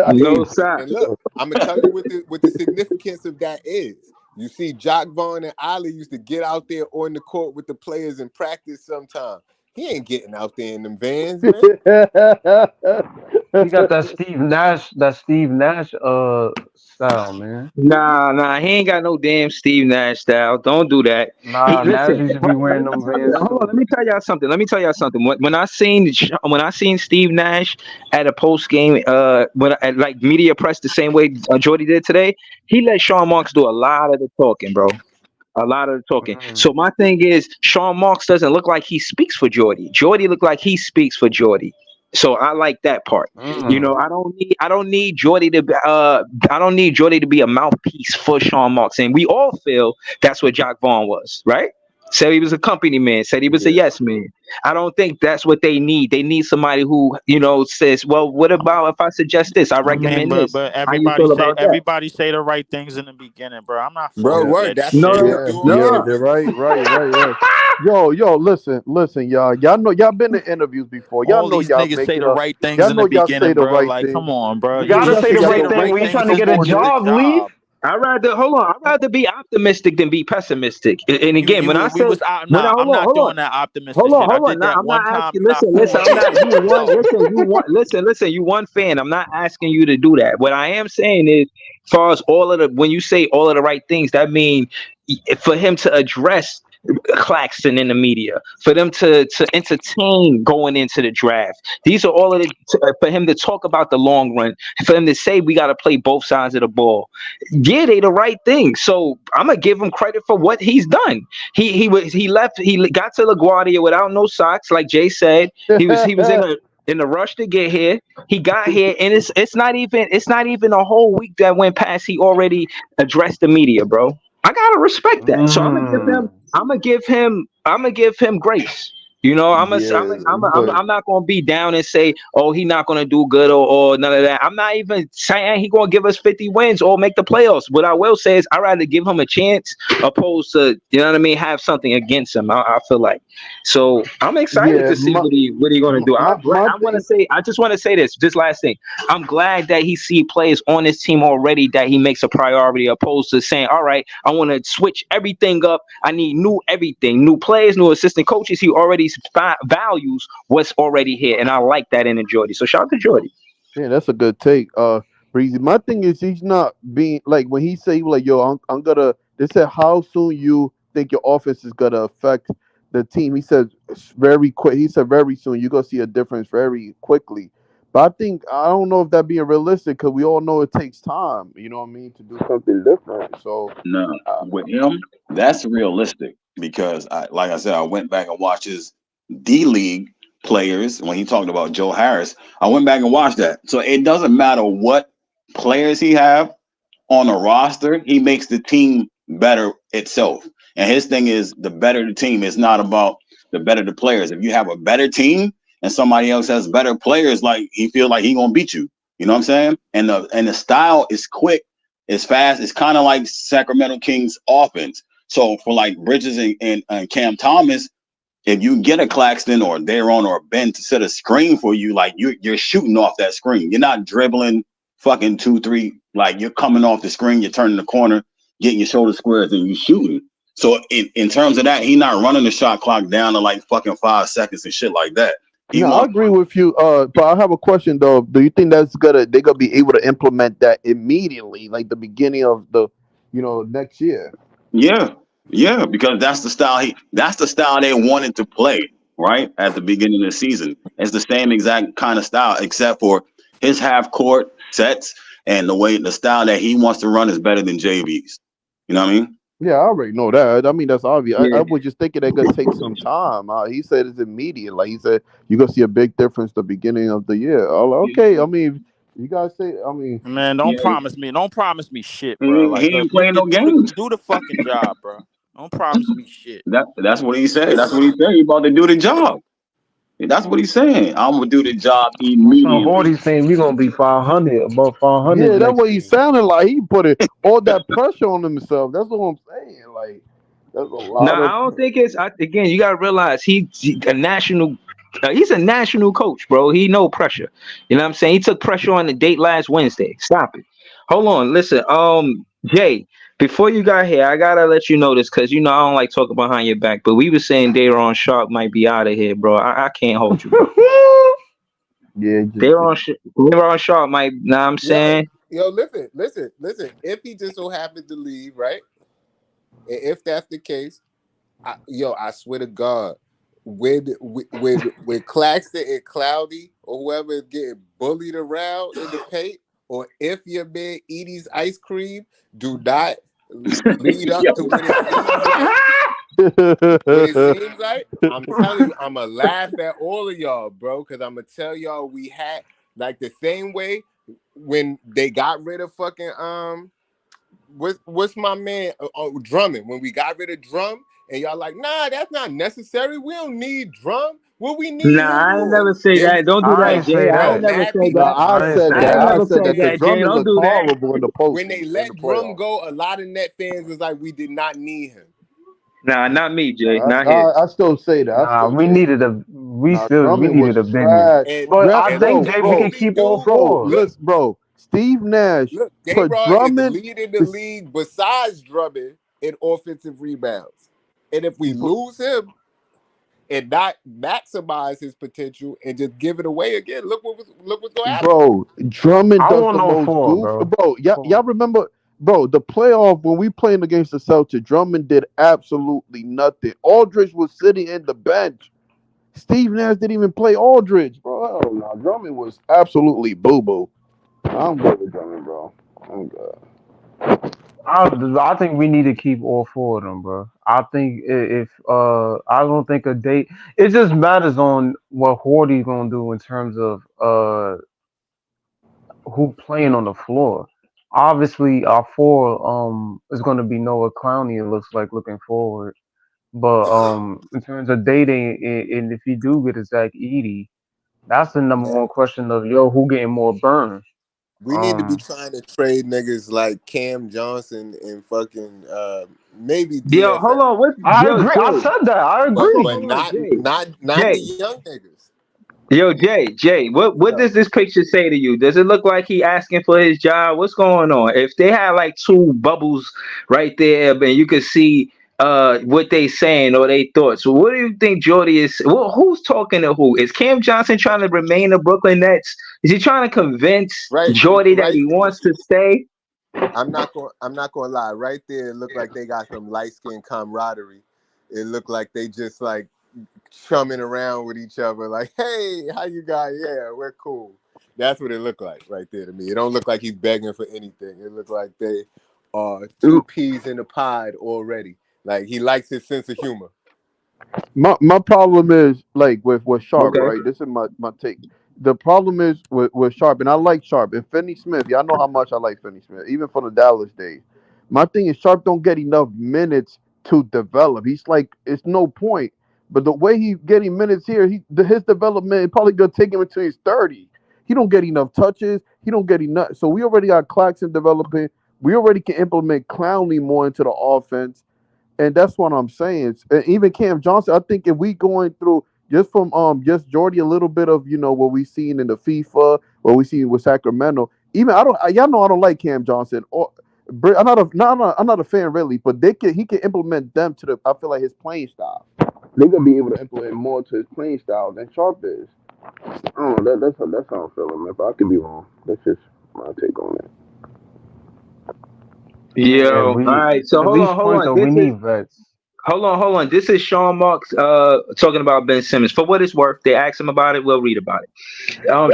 I And, No hate side. and look, I'm gonna tell you what the significance of that is. You see, Jock Vaughn and Ali used to get out there on the court with the players in practice sometimes. He ain't getting out there in them vans, man. that. He got that Steve Nash style, man. Nah, he ain't got no damn Steve Nash style. Don't do that. He Nah, listen. Nash used to be wearing them Vans Hold on, too. let me tell y'all something. When I seen Steve Nash at a post game, when at like media press the same way Jordy did today, he let Sean Marks do a lot of the talking, bro. A lot of the talking. Mm, So my thing is, Sean Marks doesn't look like he speaks for Jordy. Jordy look like he speaks for Jordy. So I like that part. You know, mm, I don't need Jordy to I don't need Jordy to be a mouthpiece for Sean Marks. And we all feel that's what Jock Vaughn was, right? Said he was a company man, said he was a Yeah. yes man. I don't think that's what they need. They need somebody who, says, well, what about if I suggest this? I I mean, recommend this. but How you feel about that? everybody say the right things in the beginning, bro. I'm not Bro, falling Yeah. for word. that That's No, what shit. they no, Yeah, do. yeah, no. they're right. Yo, listen, y'all know y'all been in interviews before. Y'all All know these y'all niggas say making the up. right things Y'all in the know y'all say beginning, the bro. right Like, come thing. on, bro. You You gotta Y'all say you the say y'all say right the don't thing right when you things trying to get a before you the job, Lee. job. Hold on. I'd rather be optimistic than be pessimistic. And again, when I We say, was out. when I Nah, I'm not hold on, doing that optimistic shit. I hold on. did Now that I'm not one time. asking. I'm not Listen. falling I'm for not. that You shit. one. No. Listen. You one. Listen. You one fan. I'm not asking you to do that. What I am saying is, as far as when you say all of the right things, that means for him to address Claxton in the media, for them to entertain going into the draft. These are all of the for him to talk about the long run, for him to say we got to play both sides of the ball. Yeah, they the right thing. So I'm gonna give him credit for what he's done. He left. He got to LaGuardia without no socks, like Jay said. He was in a rush to get here. He got here, and it's not even a whole week that went past. He already addressed the media, bro. I gotta respect that. So I'm gonna give him. Mm. I'm gonna give him. I'm gonna give him grace. You know, Yeah, but I'm not gonna be down and say, oh, he not gonna do good or none of that. I'm not even saying he gonna give us 50 wins or make the playoffs. What I will say is, I'd rather give him a chance opposed to, you know what I mean, have something against him. I feel like. So I'm excited yeah, to see what he gonna do. my I'm glad. my I want to thing. say. I just want to say this last thing. I'm glad that he see players on his team already that he makes a priority, opposed to saying, all right, I want to switch everything up. I need new everything, new players, new assistant coaches. He already values what's already here, and I like that in Jordy. So shout out to Jordy. Yeah, that's a good take. Breezy. My thing is he's not being like when he say like, yo, I'm gonna. They said how soon you think your offense is gonna affect the team. He said very quick. He said very soon you're gonna see a difference very quickly. But I don't know if that being realistic because we all know it takes time. You know what I mean to do something different. So No, uh, with him, that's realistic because like I said, I went back and watched his D League players when he talked about Joe Harris. I went back and watched that. So it doesn't matter what players he have on a roster, he makes the team better itself. And his thing is the better the team is not about the better the players. If you have a better team and somebody else has better players, like he feel like he gonna beat you. You know what I'm saying? And the style is quick, it's fast. It's kind of like Sacramento Kings offense. So for like Bridges and Cam Thomas, if you get a Claxton or Daron or Ben to set a screen for you, like you're shooting off that screen. You're not dribbling fucking 2-3. Like you're coming off the screen, you're turning the corner, getting your shoulder squares, and you shooting. So in terms of that, he not running the shot clock down to like fucking 5 seconds and shit like that. He no, I wants agree with you. But I have a question though. Do you think they're gonna be able to implement that immediately, like the beginning of the, next year? Yeah, yeah, because that's the style they wanted to play, right? At the beginning of the season. It's the same exact kind of style, except for his half court sets and the style that he wants to run is better than JV's. You know what I mean? Yeah, I already know that. I mean, that's obvious. I Yeah. was just thinking they're gonna take some time. He said it's immediate. Like he said, you're gonna see a big difference the beginning of the year. Okay. I mean, you guys say. I mean, Man, don't Yeah, promise me. Don't promise me shit, bro. he Like, ain't you playing no could games. do the fucking job, bro. Don't promise me shit. That's what he said. That's what he said. He about to do the job. That's what he's saying. I'm gonna do the job My son immediately. Horty saying we gonna be 500, above 500 yeah, that's next what he season. sounded like. He put all that pressure on himself. That's what I'm saying. Like, that's a lot Now of. I don't think again. You gotta realize a national. He's a national coach, bro. He no pressure. You know what I'm saying? He took pressure on the date last Wednesday. Stop it. Hold on. Listen. Jay. Before you got here, I gotta let you know this because I don't like talking behind your back. But we were saying Daron Sharp might be out of here, bro. I can't hold you, bro. Yeah, They were on sharp, Mike. Know what I'm Yo, saying? yo, listen. If he just so happened to leave, right? And if that's the case, I swear to God, with Claxton and Cloudy or whoever is getting bullied around in the paint, or if your man Edie's ice cream do not lead up to what it seems like. What it seems like, I'm telling you, I'ma laugh at all of y'all, bro, because I'm gonna tell y'all we had like the same way when they got rid of fucking what's my man Drummond, when we got rid of Drum and y'all like, nah, that's not necessary, we don't need Drum, what we need Nah, him I ain't for. never say Then that. Don't do I that, ain't Jay. say I bro, ain't that. never mad say no, that. people I ain't say I ain't that. I never said say that the that, Jay. Drummond Don't was do that. horrible in the when they postseason in the let Drum playoffs. go, a lot of net fans was like, we did not need him. Nah, not me, Jay. No, Not here. I still say that. I Nah, still we say needed that. a Nah, we Drummond needed was a big man. trash. And But I think Bro, and Jay, we the can bro, only keep all dude, four. look, listen, bro. Steve Nash look, J put Rod is the Drummond. lead in the bes- league besides Drummond in offensive rebounds. And if we lose him and not maximize his potential and just give it away again, look what's gonna happen. Bro, Drummond I does want the on most four, goof. bro. Bro, y'all remember, bro, the playoff when we playing against the Celtics, Drummond did absolutely nothing. Aldridge was sitting in the bench. Steve Nash didn't even play Aldridge, bro. Hell no, Drummond was absolutely boo boo. I'm good with Drummond, bro. I'm good. I think we need to keep all four of them, bro. I think if I don't think a date. It just matters on what Horty's gonna do in terms of who playing on the floor. Obviously, our four is gonna be Noah Clowney. It looks like looking forward, but in terms of dating, and if you do get a Zach Edey, that's the number one question of yo who getting more burn. We need to be Um, trying to trade niggas like Cam Johnson and fucking maybe Yo, hold DSS, on. What? I Yo, agree. I Jay. said that. I Hold on, agree. hold on, Jay. not the Jay. young niggas. Yo, Jay, what Yo, does this picture say to you? Does it look like he asking for his job? What's going on? If they had like two bubbles right there, and you could see what they saying or they thoughts. So what do you think Jordy is? Well, who's talking to who? Is Cam Johnson trying to remain the Brooklyn Nets? Is he trying to convince right, Jordy that right. he wants to stay? I'm not gonna lie. Right there, it looked like they got some light skin camaraderie. It looked like they just like chumming around with each other, like, "Hey, how you guys? Yeah, we're cool." That's what it looked like right there to me. It don't look like he's begging for anything. It looked like they are two peas in the pod already. Like he likes his sense of humor. My problem is like with Sharp, Okay. right? This is my take. The problem is with Sharp, and I like Sharp and Finney Smith. Y'all know how much I like Finney Smith, even for the Dallas days. My thing is Sharp don't get enough minutes to develop. He's like it's no point. But the way he's getting minutes here, his development is probably gonna take him until he's 30. He don't get enough touches. He don't get enough. So we already got Claxton developing. We already can implement Clowney more into the offense. And that's what I'm saying. Even Cam Johnson, I think if we going through just from just Jordy a little bit of what we seen in the FIFA, what we seen with Sacramento. Even y'all know I don't like Cam Johnson. Or I'm not a fan really, but he can implement them to the. I feel like his playing style. They're gonna be able to implement more to his playing style than Sharp is. I don't know. That's how I'm feeling, man. But I could be wrong. That's just my take on it. Yeah, Yo, all we right. So at least hold point on. though. This We is need vets. hold on. This is Sean Marks talking about Ben Simmons. For what it's worth, they asked him about it. We'll read about it.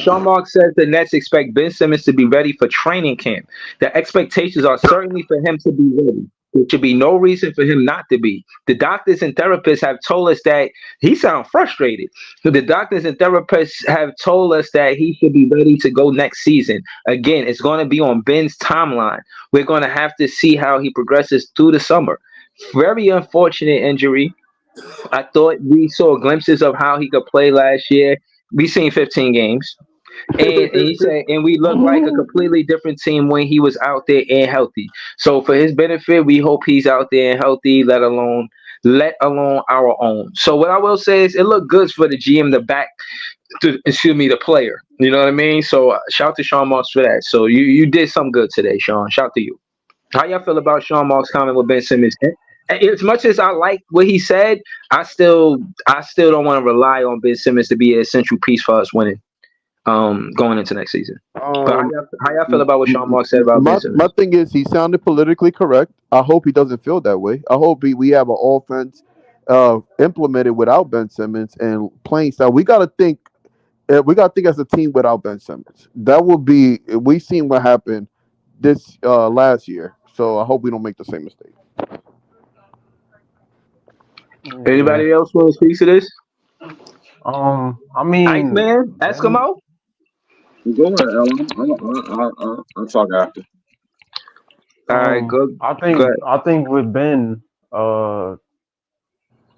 Sean Marks says the Nets expect Ben Simmons to be ready for training camp. The expectations are certainly for him to be ready. There should be no reason for him not to be. The doctors and therapists have told us that he sounds frustrated. The doctors and therapists have told us that he should be ready to go next season. Again, it's going to be on Ben's timeline. We're going to have to see how he progresses through the summer. Very unfortunate injury. I thought we saw glimpses of how he could play last year. We seen 15 games. And he said, and we look like a completely different team when he was out there and healthy. So for his benefit, we hope he's out there and healthy, let alone our own. So what I will say is it looked good for the GM to back to excuse me, the player. You know what I mean? So shout to Sean Marks for that. So you did some good today, Sean. Shout to you. How y'all feel about Sean Marks comment with Ben Simmons? And as much as I like what he said, I still don't want to rely on Ben Simmons to be an essential piece for us winning. going into next season. But Um, how y'all feel about what Sean Mark said about Ben my Simmons? thing is he sounded politically correct. I hope he doesn't feel that way. I hope we have an offense implemented without Ben Simmons and playing style. We got to think as a team without Ben Simmons. That will be we seen what happened this last year. So I hope we don't make the same mistake. Yeah. Anybody else want to speak to this? I mean, Iceman, Ben. Eskimo. Go ahead, Ellen. I'll talk after. All right, go I go think ahead. I think with Ben,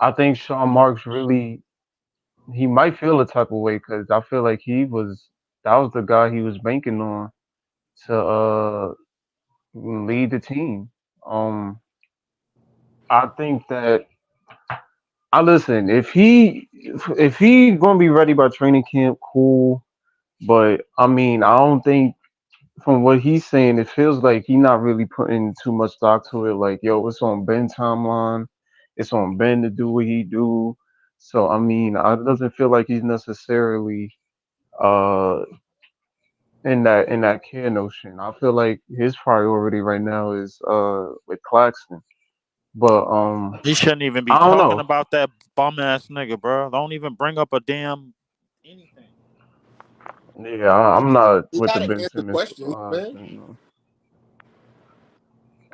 I think Sean Marks really he might feel a type of way because I feel like that was the guy he was banking on to lead the team. Um, I think that I listen if he gonna be ready by training camp, cool. But I mean, I don't think from what he's saying, it feels like he's not really putting too much stock to it. Like, yo, it's on Ben timeline. It's on Ben to do what he do. So I mean, it doesn't feel like he's necessarily uh in that care notion. I feel like his priority right now is with Claxton. But He shouldn't even be I don't talking know. about that bum ass nigga, bro. Don't even bring up a damn anything. Yeah, I'm not You with the gotta Ben answer Simmons questions, man. thing. No.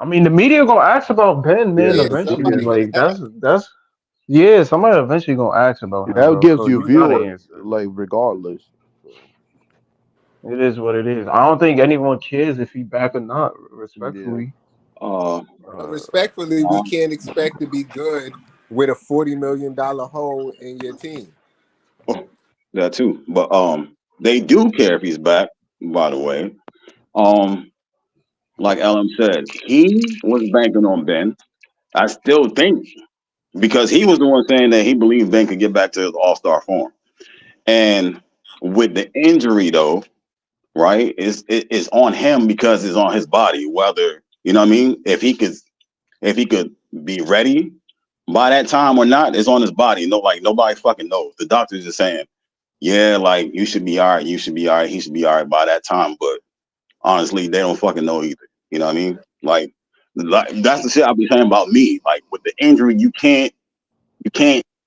I mean, the media gonna ask about Ben, man. Yeah, Yeah, the Eventually, media. somebody gonna like ask. that's yeah. Somebody eventually gonna ask about him, That bro. gives So you you gotta viewers, answer. like regardless. So, It is what it is. I don't think anyone cares if he back or not. yeah. Respectfully, Uh, But uh, respectfully, we um, can't expect to be good with a $40 million hole in your team. that too. But they do care if he's back. By the way, um, like Ellen said, he was banking on Ben. I still think because he was the one saying that he believed Ben could get back to his All Star form, and with the injury though, right? It's on him because it's on his body. Whether you know what I mean, if he could be ready by that time or not, it's on his body. No, like nobody fucking knows. The doctor's just saying, yeah, like you should be all right, you should be all right, he should be all right by that time. But honestly, they don't fucking know either. You know what I mean? Like that's the shit I be saying about me. Like with the injury, you can't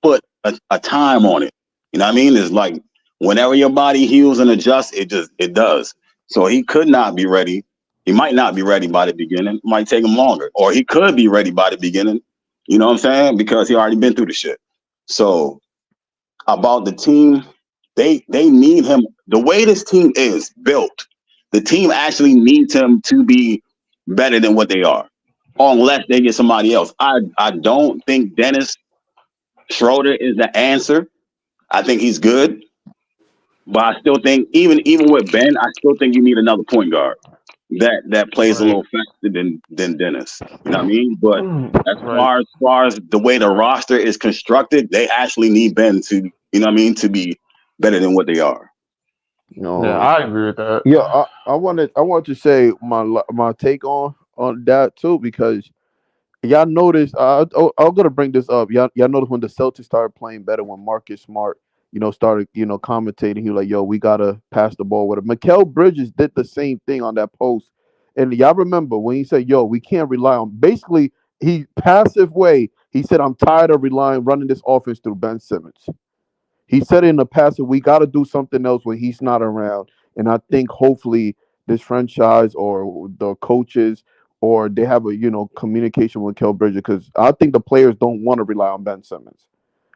put a time on it. You know what I mean? It's like whenever your body heals and adjusts, it does. So he could not be ready. He might not be ready by the beginning. It might take him longer. Or he could be ready by the beginning. You know what I'm saying? Because he already been through the shit. So about the team, they need him. The way this team is built, the team actually needs him to be better than what they are. Unless they get somebody else. I don't think Dennis Schroeder is the answer. I think he's good, but I still think even with Ben, I still think you need another point guard that plays a right, little faster than Dennis. You know what I mean? But right. as far as the way the roster is constructed, they actually need Ben to you know what I mean to be better than what they are. Yeah, No. I agree with that. Yeah, I wanted to say my take on that too because y'all noticed. I'm gonna bring this up. Y'all noticed when the Celtics started playing better when Marcus Smart, started commentating. He was like, "Yo, we gotta pass the ball with him." Mikael Bridges did the same thing on that post, and y'all remember when he said, "Yo, we can't rely on." Basically, he passive way. He said, "I'm tired of relying running this offense through Ben Simmons." He said in the past that we got to do something else when he's not around. And I think hopefully this franchise or the coaches or they have a communication with Kel Bridger because I think the players don't want to rely on Ben Simmons.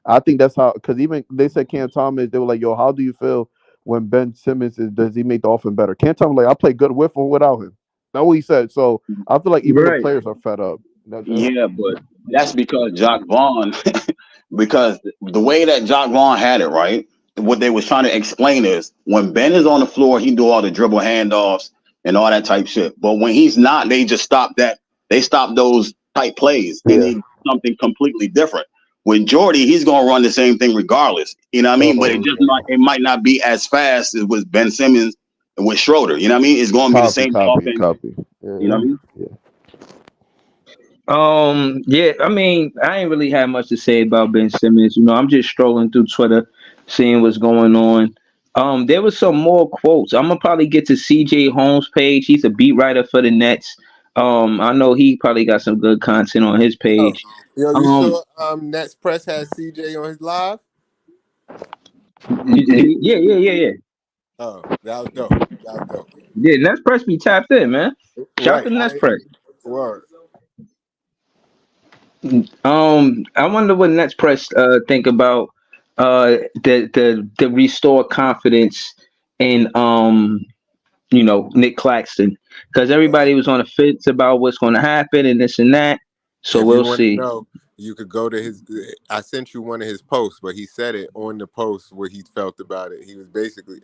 I think that's how because even they said Cam Thomas they were like, "Yo, how do you feel when Ben Simmons does he make the offense better?" Cam Thomas like, "I play good with or without him." That's what he said. So I feel like even the Right. players are fed up. That's Yeah, but that's because Jock Vaughn, because the way that Jock Vaughn had it, right? What they was trying to explain is when Ben is on the floor, he do all the dribble handoffs and all that type shit. But when he's not, they just stop that. They stop those type plays and yeah. they do something completely different. With Jordy, he's gonna run the same thing regardless. You know what I mean? But Oh, it might not be as fast as with Ben Simmons and with Schroeder. You know what I mean? It's gonna be the copy, same copy, offense. copy. You know Yeah, what I mean? yeah. Yeah, I mean, I ain't really had much to say about Ben Simmons. I'm just strolling through Twitter, seeing what's going on. There was some more quotes. I'm gonna probably get to CJ Holmes' page. He's a beat writer for the Nets. I know he probably got some good content on his Yo, page. you Um, saw Nets Press has CJ on his live? yeah, yeah, yeah, yeah. Oh, that was dope. That was dope. Yeah, Nets Press be tapped in, man. Shout out to Right. the Nets Press. Word. I wonder what Nets Press think about the restore confidence in Nick Claxton, because everybody was on the fence about what's going to happen and this and that. So If you we'll want to see. know, you could go to his. I sent you one of his posts, but he said it on the post what he felt about it. He was basically,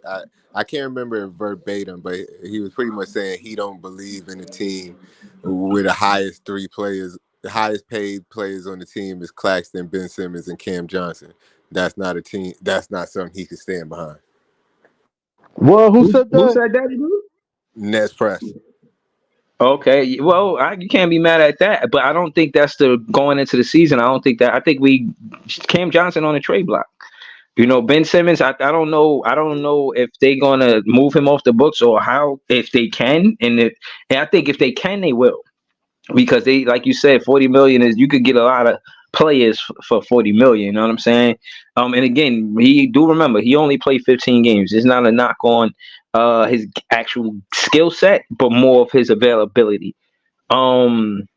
I can't remember it verbatim, but he was pretty much saying he don't believe in a team where the highest three players, the highest paid players on the team is Claxton, Ben Simmons, and Cam Johnson. That's not a team. That's not something he could stand behind. Well, who said Who that? said that, dude? Nets Press. Okay, well, you can't be mad at that, but I don't think that's the going into the season. I don't think that. I think we Cam Johnson on the trade block. Ben Simmons. I don't know. I don't know if they're gonna move him off the books or how, if they can, and I think if they can, they will, because they, like you said, 40 million is, you could get a lot of players for 40 million. You know what I'm saying? And again, he do remember he only played 15 games. It's not a knock on his actual skill set, but more of his availability. Um,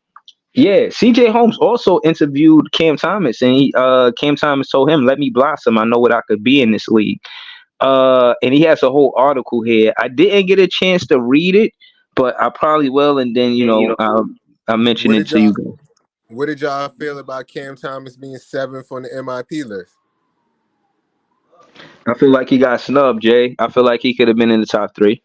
yeah, CJ Holmes also interviewed Cam Thomas, and Cam Thomas told him, "Let me blossom. I know what I could be in this league." And he has a whole article here. I didn't get a chance to read it, but I probably will, and then I'll mention What it did to y'all you guys. What did y'all feel about Cam Thomas being seventh on the MIP list? I feel like he got snubbed, Jay. I feel like he could have been in the top three.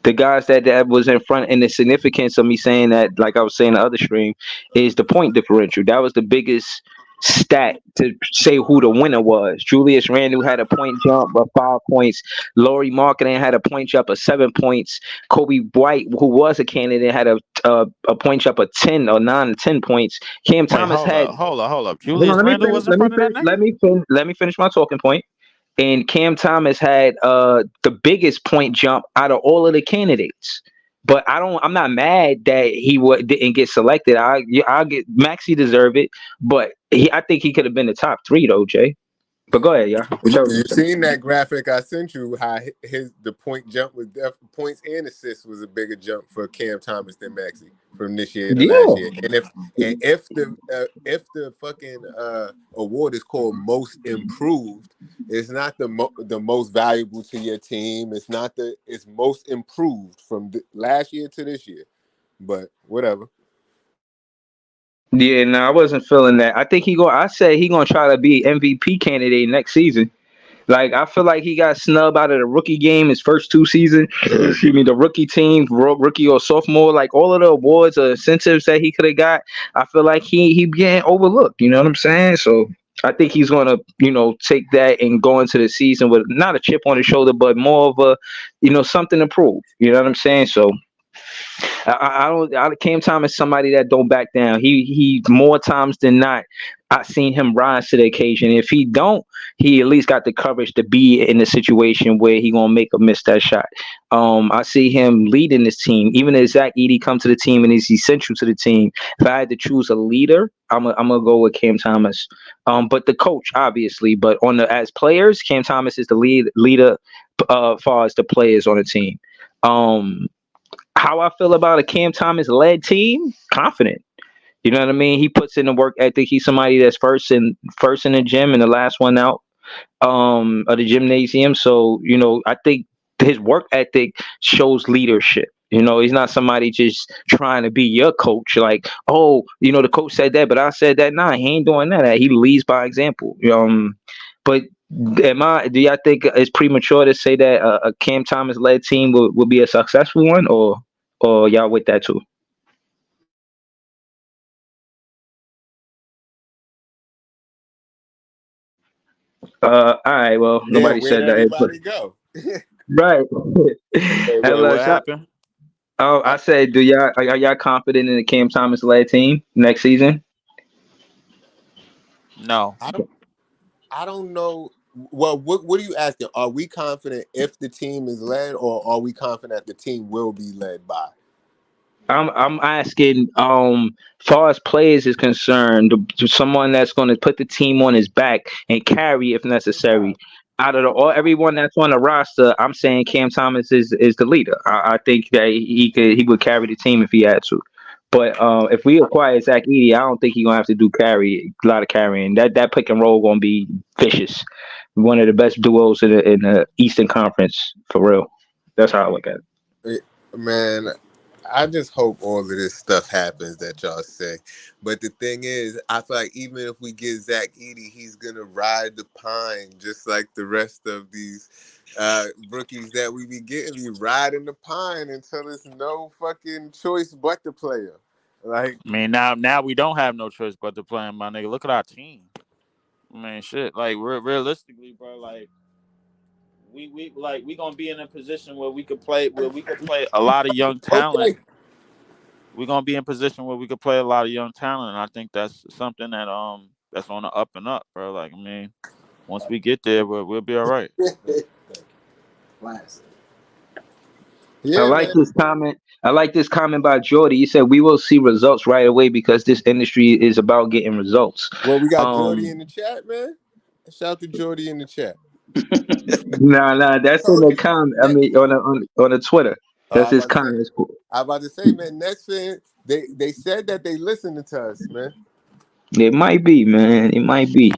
The guys that was in front, and the significance of me saying that, like I was saying the other stream, is the point differential. That was the biggest stat to say who the winner was. Julius Randle had a point jump of 5 points. Laurie Marketing had a point jump of 7 points. Kobe White, who was a candidate, had a point jump of 10 or 9 or 10 points. Cam Wait, Thomas had. hold up. Hold on, Julius let me Randle finish. was in front of that nigga? Let me finish my talking point. And Cam Thomas had the biggest point jump out of all of the candidates. But I'm not mad that didn't get selected. I get Maxi deserve it, but I think he could have been the top three though, Jay. But go ahead, y'all. Whichever You you say. seen that graphic I sent you? How the point jump was points and assists was a bigger jump for Cam Thomas than Maxi from this year to last year. Yeah. If the fucking award is called most improved, it's not the most valuable to your team. It's most improved from last year to this year. But whatever. Yeah, no, I wasn't feeling that. I said he gonna try to be MVP candidate next season. Like, I feel like he got snubbed out of the rookie game his first 2 seasons. Excuse me, the rookie team, rookie or sophomore, like all of the awards or incentives that he could have got. I feel like he getting overlooked. You know what I'm saying? So I think he's gonna take that and go into the season with not a chip on his shoulder, but more of a something to prove. You know what I'm saying? So I don't. Cam Thomas, somebody that don't back down. He more times than not, I seen him rise to the occasion. If he don't, he at least got the courage to be in a situation where he gonna make a miss that shot. I see him leading this team. Even if Zach Edey come to the team and is essential to the team, if I had to choose a leader, I'm gonna go with Cam Thomas. But the coach, obviously, but as players, Cam Thomas is the leader as far as the players on the team. How I feel about a Cam Thomas led team? Confident. You know what I mean? He puts in the work ethic. He's somebody that's first in the gym and the last one out of the gymnasium. So I think his work ethic shows leadership. He's not somebody just trying to be your coach. Like, oh, the coach said that, but I said that. Nah, he ain't doing that. He leads by example. But do y'all think it's premature to say that a Cam Thomas led team will be a successful one, or y'all with that too? All right. Well, Damn, nobody where'd said that. everybody go? Right. Wait, what LS, happened? I said, are y'all confident in the Cam Thomas led team next season? No. I don't know. Well, what are you asking? Are we confident if the team is led, or are we confident that the team will be led by? I'm asking, far as players is concerned, someone that's going to put the team on his back and carry if necessary. Out of everyone that's on the roster, I'm saying Cam Thomas is the leader. I think that he would carry the team if he had to. But if we acquire Zach Edey, I don't think he's gonna have to do a lot of carrying. That pick and roll gonna be vicious. One of the best duos in the Eastern Conference for real. That's how I look at it. Man, I just hope all of this stuff happens that y'all say. But the thing is, I feel like even if we get Zach Edey, he's gonna ride the pine just like the rest of these rookies that we be getting. Be riding the pine until there's no fucking choice but to play him. Like, I mean, now we don't have no choice but to play him, my nigga. Look at our team. I mean, shit. Like, realistically, bro, like we gonna be in a position where we could play a lot of young talent. okay, We're gonna be in a position where we could play a lot of young talent, and I think that's something that's on the up and up, bro. Like, I mean, once we get there, we'll be all right. I yeah, like man. this comment. I like this comment by Jordy. He said we will see results right away because this industry is about getting results. Well, we got Jordy Um, in the chat, man. Shout out to Jordy in the chat. nah, that's in the Okay. comment. I mean, on the Twitter, that's I'm his about to say, comment. man, next fan, they said that they listening to us, man. It might be, man. It might be.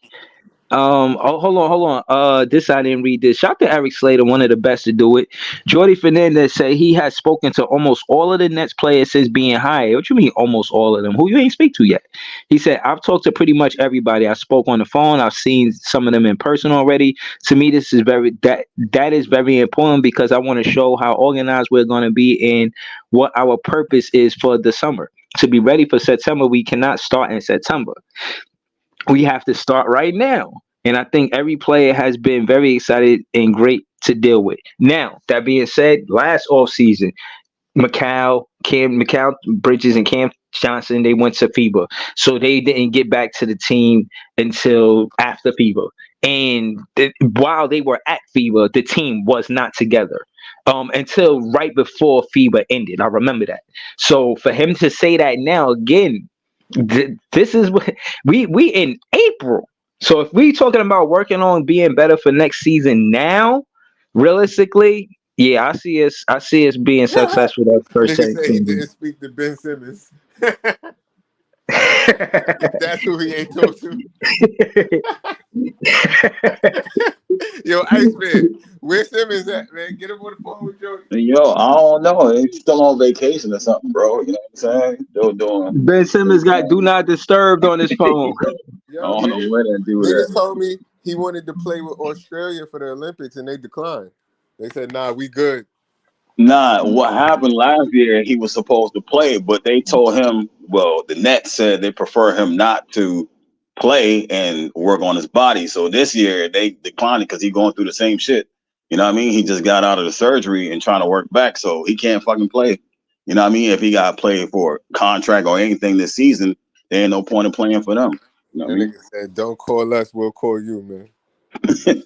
Oh, hold on. This I didn't read this. Shout out to Eric Slater, one of the best to do it. Jordi Fernandez said he has spoken to almost all of the Nets players since being hired. What you mean, almost all of them? Who you ain't speak to yet? He said, I've talked to pretty much everybody. I spoke on the phone. I've seen some of them in person already. To me, this is that is very important because I want to show how organized we're going to be and what our purpose is for the summer. To be ready for September, we cannot start in September. We have to start right now. And I think every player has been very excited and great to deal with. Now, that being said, last offseason, Macau Bridges and Cam Johnson, they went to FIBA. So they didn't get back to the team until after FIBA. And while they were at FIBA, the team was not together. Until right before FIBA ended. I remember that. So for him to say that now again, this is what we in April. So if we talking about working on being better for next season now, realistically, yeah, I see us being successful that first Nigga said he 17 didn't games. speak to Ben Simmons. That's who he ain't talked to. Yo, Iceman, where Simmons at, man? Get him on the phone with Jordy. Yo, I don't know. He's still on vacation or something, bro. You know what I'm saying? Still doing. Ben Simmons got do not disturb on his phone. I Yo, don't know where that dude niggas at. told me he wanted to play with Australia for the Olympics, and they declined. They said, "Nah, we good." Nah, what happened last year? He was supposed to play, but they told him. Well, the Nets said they prefer him not to play and work on his body. So this year they declined it because he's going through the same shit. You know what I mean? He just got out of the surgery and trying to work back, so he can't fucking play. You know what I mean? If he got played for contract or anything this season, there ain't no point in playing for them. You know what That I mean? nigga said, "Don't call us, we'll call you, man." You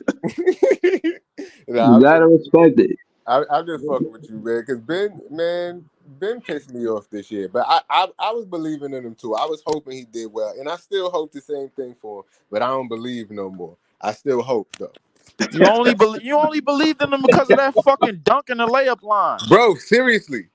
Nah, gotta respect it. I'm just fucking with you, man. Because Ben pissed me off this year. But I was believing in him too. I was hoping he did well, and I still hope the same thing for him. But I don't believe no more. I still hope though. You only believed in them because of that fucking dunk in the layup line. Bro, seriously.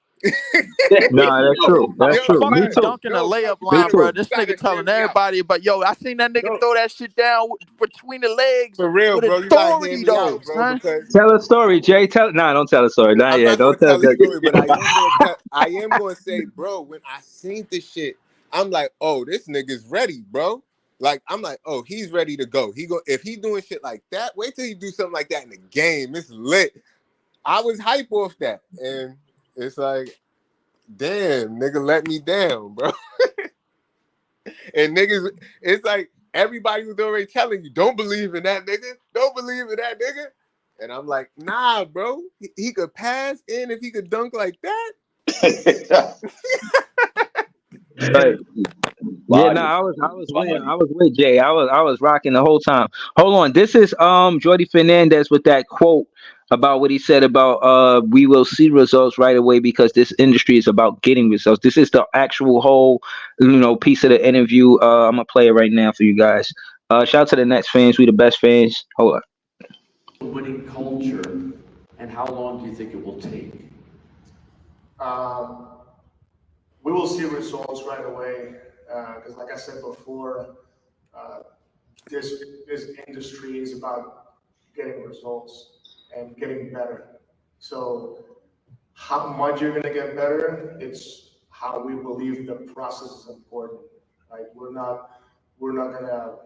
Nah, that's true. Yo, That's true. Me Fucking man, too. dunk in the no, layup you Me line, gotta, bro. too. This you gotta nigga hear telling me out. everybody, but yo, I seen that nigga No, throw that shit down between the legs for real, with bro. You gotta hear authority, me though, out, bro, son. because Tell a story, Jay. Don't tell a story. Not I'm yet. not gonna Don't tell tell the story, but that. I am gonna say, bro, when I seen this shit, I'm like, oh, this nigga's ready, bro. Like, I'm like, oh, he's ready to go. If he doing shit like that, wait till he do something like that in the game. It's lit. I was hype off that. And it's like, damn, nigga let me down, bro. And niggas, it's like everybody was already telling you, don't believe in that nigga. Don't believe in that nigga. And I'm like, nah, bro. He could pass in if he could dunk like that. Right. Yeah, no, body. I was with Jay. I was rocking the whole time. Hold on. This is Jordi Fernandez with that quote about what he said about we will see results right away because this industry is about getting results. This is the actual whole piece of the interview. I'm gonna play it right now for you guys. Shout out to the Nets fans. We the best fans. Hold on. Winning culture, and how long do you think it will take? Um, we will see results right away because, like I said before, uh, this industry is about getting results and getting better. So, how much you're gonna get better? It's how we believe the process is important. Like we're not gonna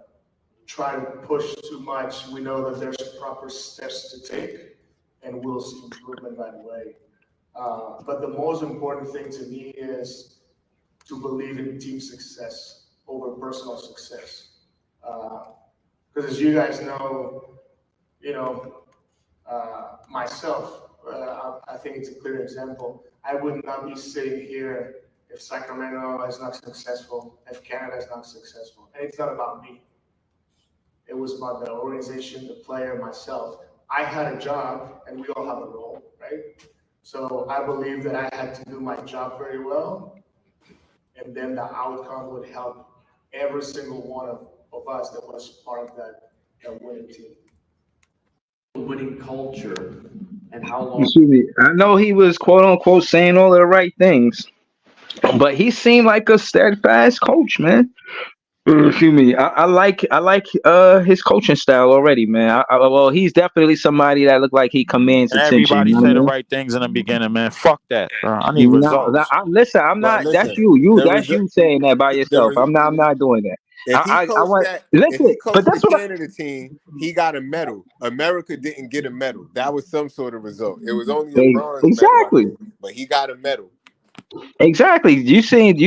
try to push too much. We know that there's proper steps to take, and we'll see improvement right away. But the most important thing to me is to believe in team success over personal success. Because as you guys know, you know, myself, I think it's a clear example. I would not be sitting here if Sacramento is not successful, if Canada is not successful. And it's not about me. It was about the organization, the player, myself. I had a job, and we all have a role, right? So I believe that I had to do my job very well, and then the outcome would help every single one of us that was part of that winning team. Winning culture, and how long? Excuse me. I know he was quote unquote saying all of the right things, but he seemed like a steadfast coach, man. Excuse me. I like his coaching style already, man. Well, he's definitely somebody that looked like he commands And attention. everybody You know say the what right things in the beginning, man. Fuck that, bro. I I need mean? No, results. listen. I'm But not. That's listen, you. the That's result, you saying that by the yourself. res- I'm not doing that. if he I coached want that, if listen, he but coached the that's what. Canada team, he got a medal. America didn't get a medal. That was some sort of result. It was only a bronze medal, I Exactly. think, but he got a medal. Exactly. You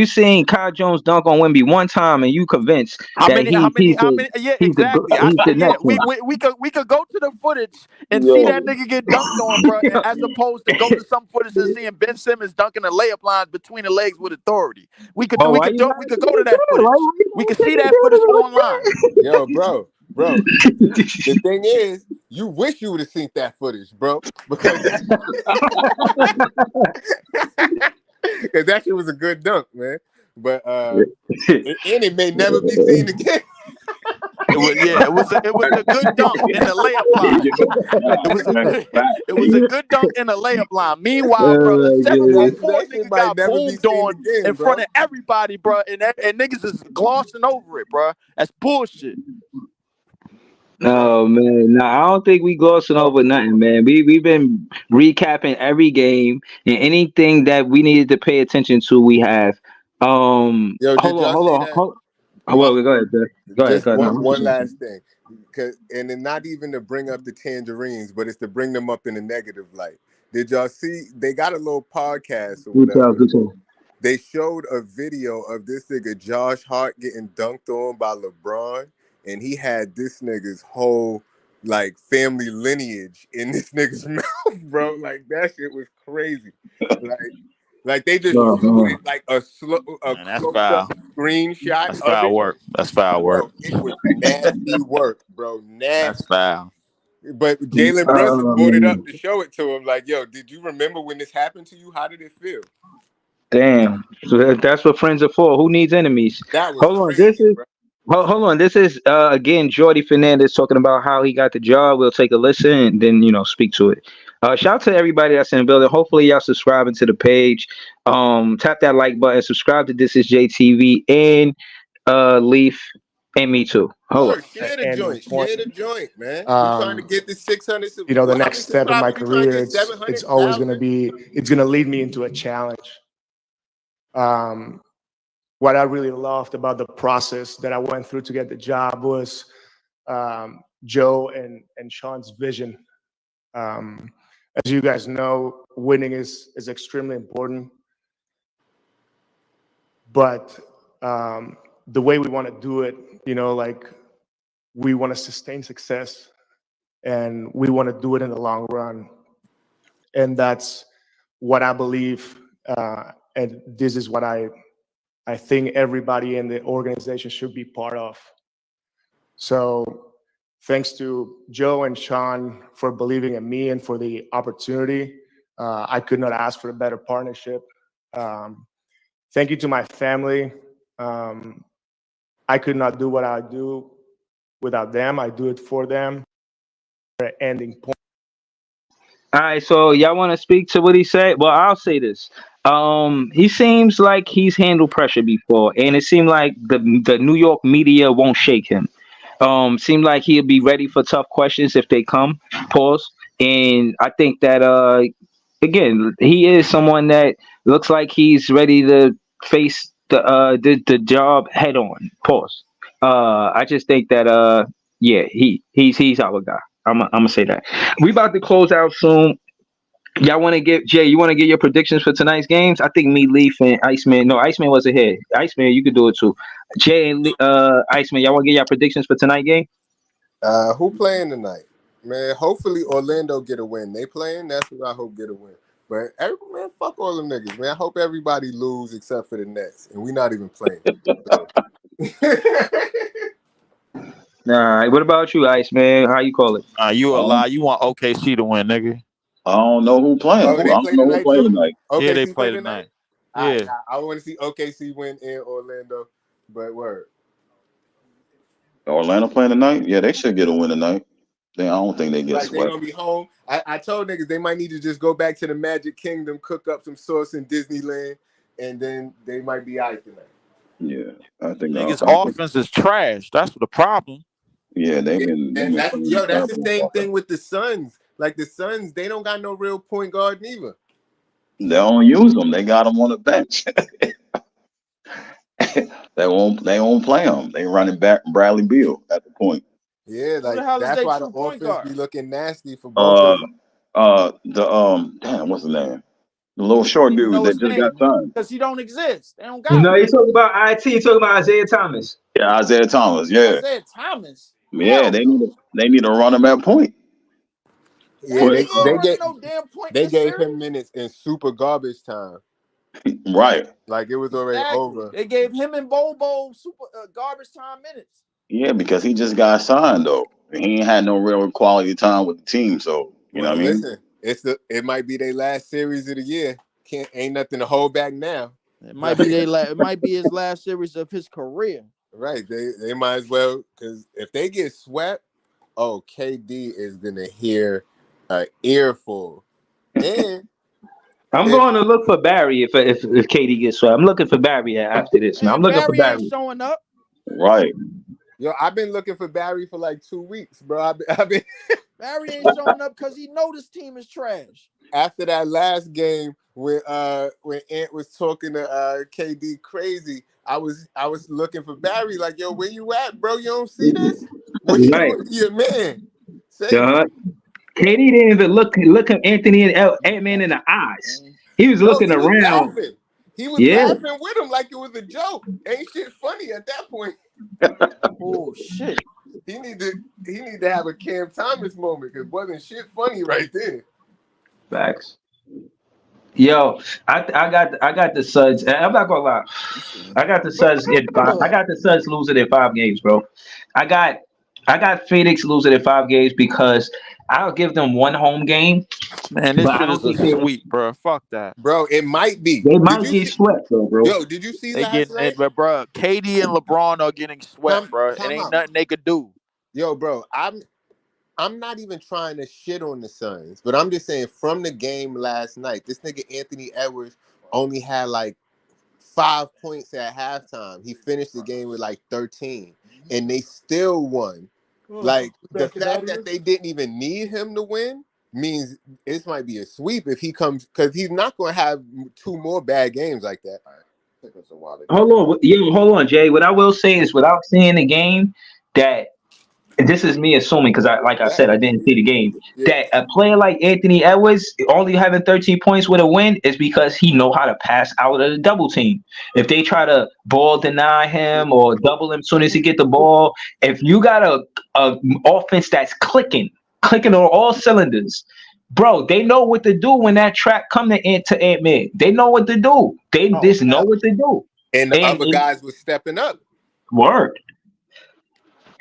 seen Kyle Jones dunk on Wemby one time, and you convinced How that many? How many? Yeah, he's exactly. he's the Yeah, next one. we could go to the footage and see Yo. that nigga get dunked on, bro. As opposed to go to some footage and seeing Ben Simmons dunking the layup lines between the legs with authority. Well, why you We gotta could take go to it that there? footage. You We gotta could take see it that footage there? online. Yo, bro. The thing is, you wish you would have seen that footage, bro, because that, because that shit was a good dunk, man. But and it may never be seen again. It was a good dunk in the layup line. It was a good it was a good dunk in the layup line. Meanwhile, bro, a 7-foot That shit nigga might got never be boomed seen on in again, front bro. of everybody, bro, and niggas is glossing over it, bro. That's bullshit. Oh man, no, I don't think we glossing No, over for nothing, sure. man. We've been recapping every game and anything that we needed to pay attention to. We have. Yo, did Hold on, y'all hold see on, that? hold. Oh, My well, go ahead, sir. Go ahead, just go ahead. No, one last thing, and then not even to bring up the tangerines, but it's to bring them up in a negative light. Did y'all see? They got a little podcast or do tell, whatever. do tell. They showed a video of this nigga Josh Hart getting dunked on by LeBron, and he had this nigga's whole like family lineage in this nigga's mouth, bro. Like that shit was crazy. Like, like they just showed Uh-huh. it like a Man, that's close up foul. screenshot That's of foul it, work. That's foul work. bro. It was nasty work, bro. That's Nasty. foul. But Jalen Brunson brought it up Um, to show it to him, like, yo, did you remember when this happened to you? How did it feel? Damn. So that's what friends are for. Who needs enemies? That was Hold on. This crazy, is bro. hold on. This is again Jordi Fernandez talking about how he got the job. We'll take a listen and then speak to it. Shout out to everybody that's in the building. Hopefully y'all subscribing to the page. Tap that like button. Subscribe to This Is JTV and Leaf and me too. Hold Word, up. share the And joint. point, Share the joint, man. We trying to um, get this 600. the How next many step in my subscribers we trying to career, get? it's always going to 700,000? be, it's going to lead me into a challenge. Um, what I really loved about the process that I went through to get the job was Joe and Sean's vision. Um, as you guys know, winning is extremely important, but the way we want to do it, like we want to sustain success and we want to do it in the long run. And that's what I believe. And this is what I I think everybody in the organization should be part of. So thanks to Joe and Sean for believing in me and for the opportunity. I could not ask for a better partnership. Thank you to my family. I could not do what I do without them. I do it for them. Ending point. All right, so y'all want to speak to what he said? Well, I'll say this. He seems like he's handled pressure before, and it seemed like the New York media won't shake him. Seemed like he'll be ready for tough questions if they come. Pause. And I think that again, he is someone that looks like he's ready to face the job head on. Pause. I just think that yeah, he's our guy. I'm gonna say that. We about to close out soon. Y'all want to get Jay? You want to get your predictions for tonight's games? I think me, Leaf, and Iceman. No, Iceman wasn't here. Iceman, you could do it too. Jay and Iceman, y'all want to get your predictions for tonight's game? Who playing tonight? Man, hopefully Orlando get a win. They playing, that's what I hope get a win. But man, fuck all them niggas, man. I hope everybody lose except for the Nets. And we not even playing. So. All right. What about you, Iceman? How you call it? You a lie. You want OKC to win, nigga. I don't know who playing. Oh, I they don't play know who tonight playing too? tonight. Yeah, they OKC play tonight? tonight. Yeah. I want to see OKC win in Orlando. But word. Orlando playing tonight? Yeah, they should get a win tonight. I don't think they get Like they're swept. gonna be home. I told niggas they might need to just go back to the Magic Kingdom, cook up some sauce in Disneyland, and then they might be out tonight. Yeah, I think. Niggas' offense is trash. That's the problem. Yeah, they've Yeah, been. and that's the terrible. same thing with the Suns. Like the Suns, they don't got no real point guard neither. They don't use them. They got them on the bench. They won't play them. They running back Bradley Beal at the point. Yeah, Who the like hell is that's they why the true point offense be guard? looking nasty for both of them. Damn, what's his name? The little I don't short even dude know that his just got name signed. because he don't exist. They don't got No, him. you talking about IT. You talking about Isaiah Thomas. Yeah, Isaiah Thomas. Yeah, Isaiah Thomas. yeah. Hell They no. need to run him at point. Yeah, That Put nigga ain't running no damn point they this gave series. him minutes in super garbage time. right. Like it was already Exactly. over. They gave him and Bobo super garbage time minutes. Yeah, because he just got signed though. He ain't had no real quality time with the team. So you know Well, what I mean. listen, it might be their last series of the year. Ain't nothing to hold back now. It might be it might be his last series of his career. Right. They might as well, because if they get swept, KD is gonna hear an earful. And I'm if going to look for Barry if Katie gets swept. I'm looking for Barry after this. Now I'm Man, looking for Barry ain't Barry. showing up. Right. I've been looking for Barry for like 2 weeks, bro. I've been Barry ain't showing up because he know this team is trash. after that last game when Ant was talking to KD crazy. I was looking for Barry, like, yo, where you at, bro? You don't see this? What you Right. doing to your man? Say Uh, Katie didn't even look at Anthony and Ant-Man in the eyes. He was no, looking he was around. laughing. He was Yeah. laughing with him like it was a joke. Ain't shit funny at that point. Oh shit. He need to have a Cam Thomas moment, because wasn't shit funny right there. Facts. Yo, I got the Suds. I'm not gonna lie. I got the Suds in five. I got the Suds losing in 5 games, bro. I got Phoenix losing in 5 games because I'll give them one home game, Man, but this I shit don't is a think they sweep, bro. Fuck that. Bro, it might be. they Did might you get see? swept though, bro. Yo, did you see They last getting night? it, but bro, KD and LeBron are getting swept, bro. It Time ain't out. nothing they could do. Yo, bro, I'm not even trying to shit on the Suns, but I'm just saying from the game last night, this nigga Anthony Edwards only had like 5 points at halftime. He finished the game with like 13, and they still won. Like the fact that they didn't even need him to win means this might be a sweep if he comes, because he's not going to have 2 more bad games like that. Took us a while to get Hold on, Jay. What I will say is, without seeing the game, that and this is me assuming because like I there. said, I didn't see the game. Yeah. That a player like Anthony Edwards only having 13 points with a win is because he know how to pass out of the double team. If they try to ball deny him or double him as soon as he get the ball, if you got a offense that's clicking on all cylinders, bro, they know what to do when that track come to Ant-Man. They know what to do. They Oh just know hell, what to do. And the other And guys were stepping up. word.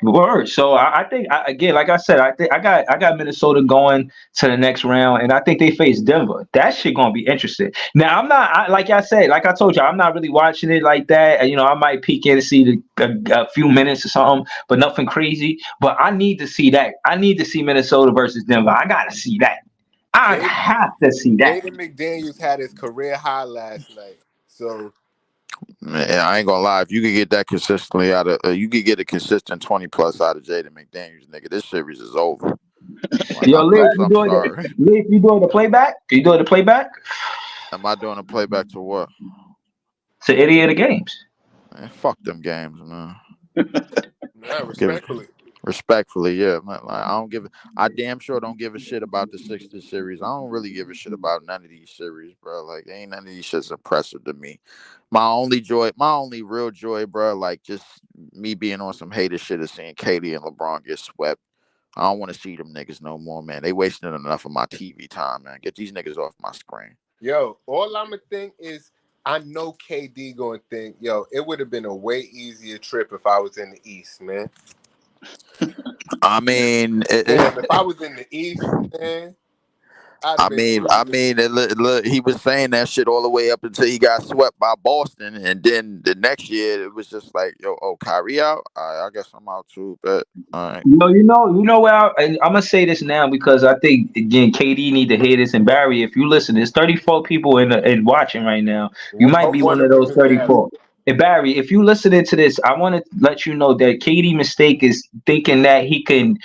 Word. So I think again, like I said, I think I got Minnesota going to the next round, and I think they face Denver. That shit gonna be interesting. Now I'm not like I said, like I told you, I'm not really watching it like that. You know, I might peek in to see a few minutes or something, but nothing crazy. But I need to see that. I need to see Minnesota versus Denver. I gotta see that. I Jaden, have to see that. Jaden McDaniels had his career high last night. So Man, I ain't gonna lie. If you could get that consistently out of, you could get a consistent 20 plus out of Jaden McDaniels, nigga. This series is over. Like Yo, Liz, you I'm doing sorry. You doing the playback? You doing the playback Am I doing a playback to what? to any of the games? Man, fuck them games, man. yeah, Give respectfully. Respectfully, yeah. Like, I don't give. I damn sure don't give a shit about the Sixers series. I don't really give a shit about none of these series, bro. Like, ain't none of these shits impressive to me. My only real joy, bro, like just me being on some hater shit is seeing Katie and LeBron get swept. I don't want to see them niggas no more, man. They wasting enough of my TV time, man. Get these niggas off my screen. Yo, all I'ma think is I know KD gonna think, yo, it would have been a way easier trip if I was in the East, man. I mean, Damn, if I was in the East, man, I'd have been cruising. look, he was saying that shit all the way up until he got swept by Boston, and then the next year it was just like, yo, oh, Kyrie out. I guess I'm out too. But all right, No, you know where and I'm gonna say this now because I think again KD need to hear this, and Barry, if you listen, there's 34 people in watching right now. You might be One one of of them those is Barry. 34. And Barry, if you listening to this, I want to let you know that KD mistake is thinking that he can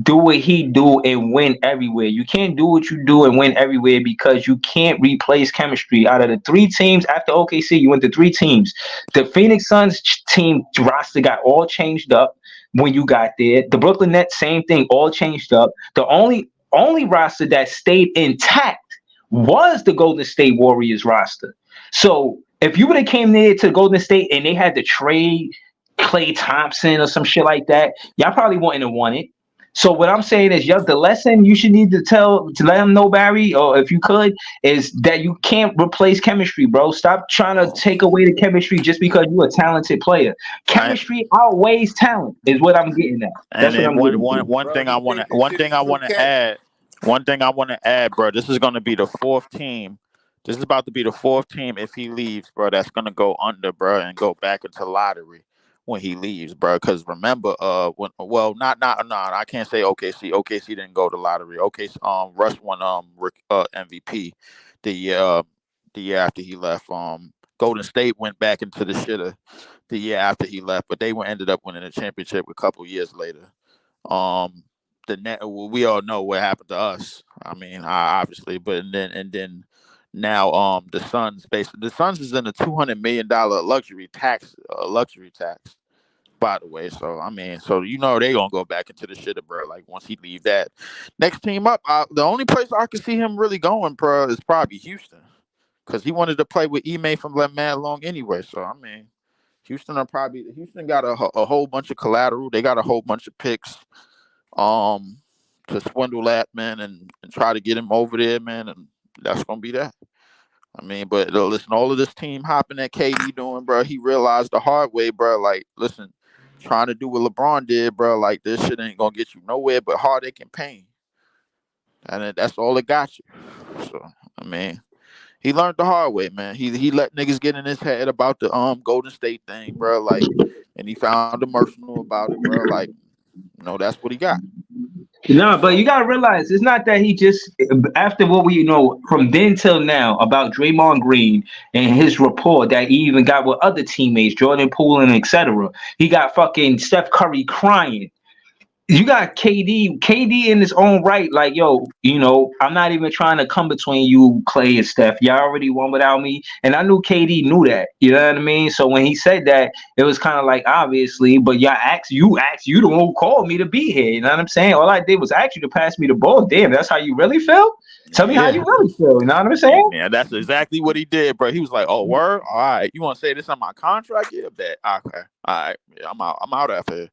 do what he do and win everywhere. You can't do what you do and win everywhere because you can't replace chemistry. Out of the three teams after OKC, you went to three teams. The Phoenix Suns team roster got all changed up when you got there. The Brooklyn Nets, same thing, all changed up. The only roster that stayed intact was the Golden State Warriors roster. So if you would have came there to Golden State and they had to trade Klay Thompson or some shit like that, y'all probably wouldn't have won it. So what I'm saying is, the lesson you should need to let him know, Barry, or if you could, is that you can't replace chemistry, bro. Stop trying to take away the chemistry just because you're a talented player. I, Chemistry outweighs talent, is what I'm getting at. and That's what then I'm getting to. one Bro, thing you think this one shit thing is I true, want to Ken? add, one thing I want to add, bro. This is going to be the fourth team. This is about to be the fourth team if he leaves, bro. That's going to go under, bro, and go back into lottery when he leaves, bro. Because remember, when not no, I can't say OKC. OKC didn't go to lottery. Okay, Russ won MVP the year after he left. Golden State went back into the shitter the year after he left, but they ended up winning a championship a couple years later. Um, we all know what happened to us. I mean, obviously, but and then now the Suns is in a $200 million luxury tax. By the way, so I mean, so they gonna go back into the shitter, bro. Like once he leave that next team up, the only place I could see him really going, bro, is probably Houston, because he wanted to play with Ime from Mad Long anyway. So I mean, Houston got a whole bunch of collateral. They got a whole bunch of picks um to swindle that, man, and try to get him over there, man, and that's gonna be that. I mean, but listen, all of this team hopping that KD doing, bro, he realized the hard way, bro. Like, listen, trying to do what LeBron did, bro, like this shit ain't gonna get you nowhere but heartache and pain, and that's all it got you. So I mean, he learned the hard way, man. He let niggas get in his head about the Golden State thing, bro. Like, and he found emotional about it, bro. Like, that's what he got. No, but So you gotta realize it's not that he just after what we know from then till now about Draymond Green and his rapport that he even got with other teammates, Jordan Poole and etc. He got fucking Steph Curry crying. You got KD in his own right, like, yo, I'm not even trying to come between you, Clay and Steph. Y'all already won without me. And I knew KD knew that. You know what I mean? So when he said that, it was kind of like obviously, but you the one who called me to be here. You know what I'm saying? All I did was ask you to pass me the ball. Damn, that's how you really feel? Tell me how Yeah. you really feel. You know what I'm saying? Yeah, that's exactly what he did, bro. He was like, "Oh, word, all right. You want to say this on my contract? Yeah, bet. Okay, all right. Yeah, I'm out. I'm out after here.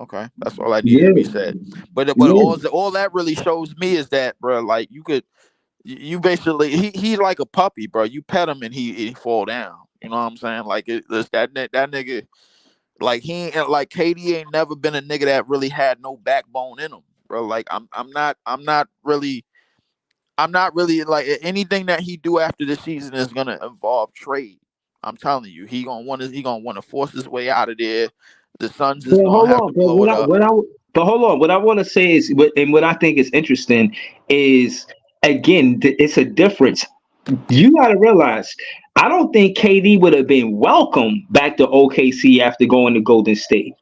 Okay, that's all I needed to Yeah, be said. But yeah. all that really shows me is that, bro, like you basically he's like a puppy, bro. You pet him and he fall down. You know what I'm saying? Like that nigga. Like he ain't like KD ain't never been a nigga that really had no backbone in him, bro. Like I'm not really like anything that he do after the season is gonna involve trade. I'm telling you, he gonna want to force his way out of there. The Suns But is gonna hold have to on, but blow it up. but hold on. What I want to say is, and what I think is interesting is, again, it's a difference. You got to realize, I don't think KD would have been welcome back to OKC after going to Golden State.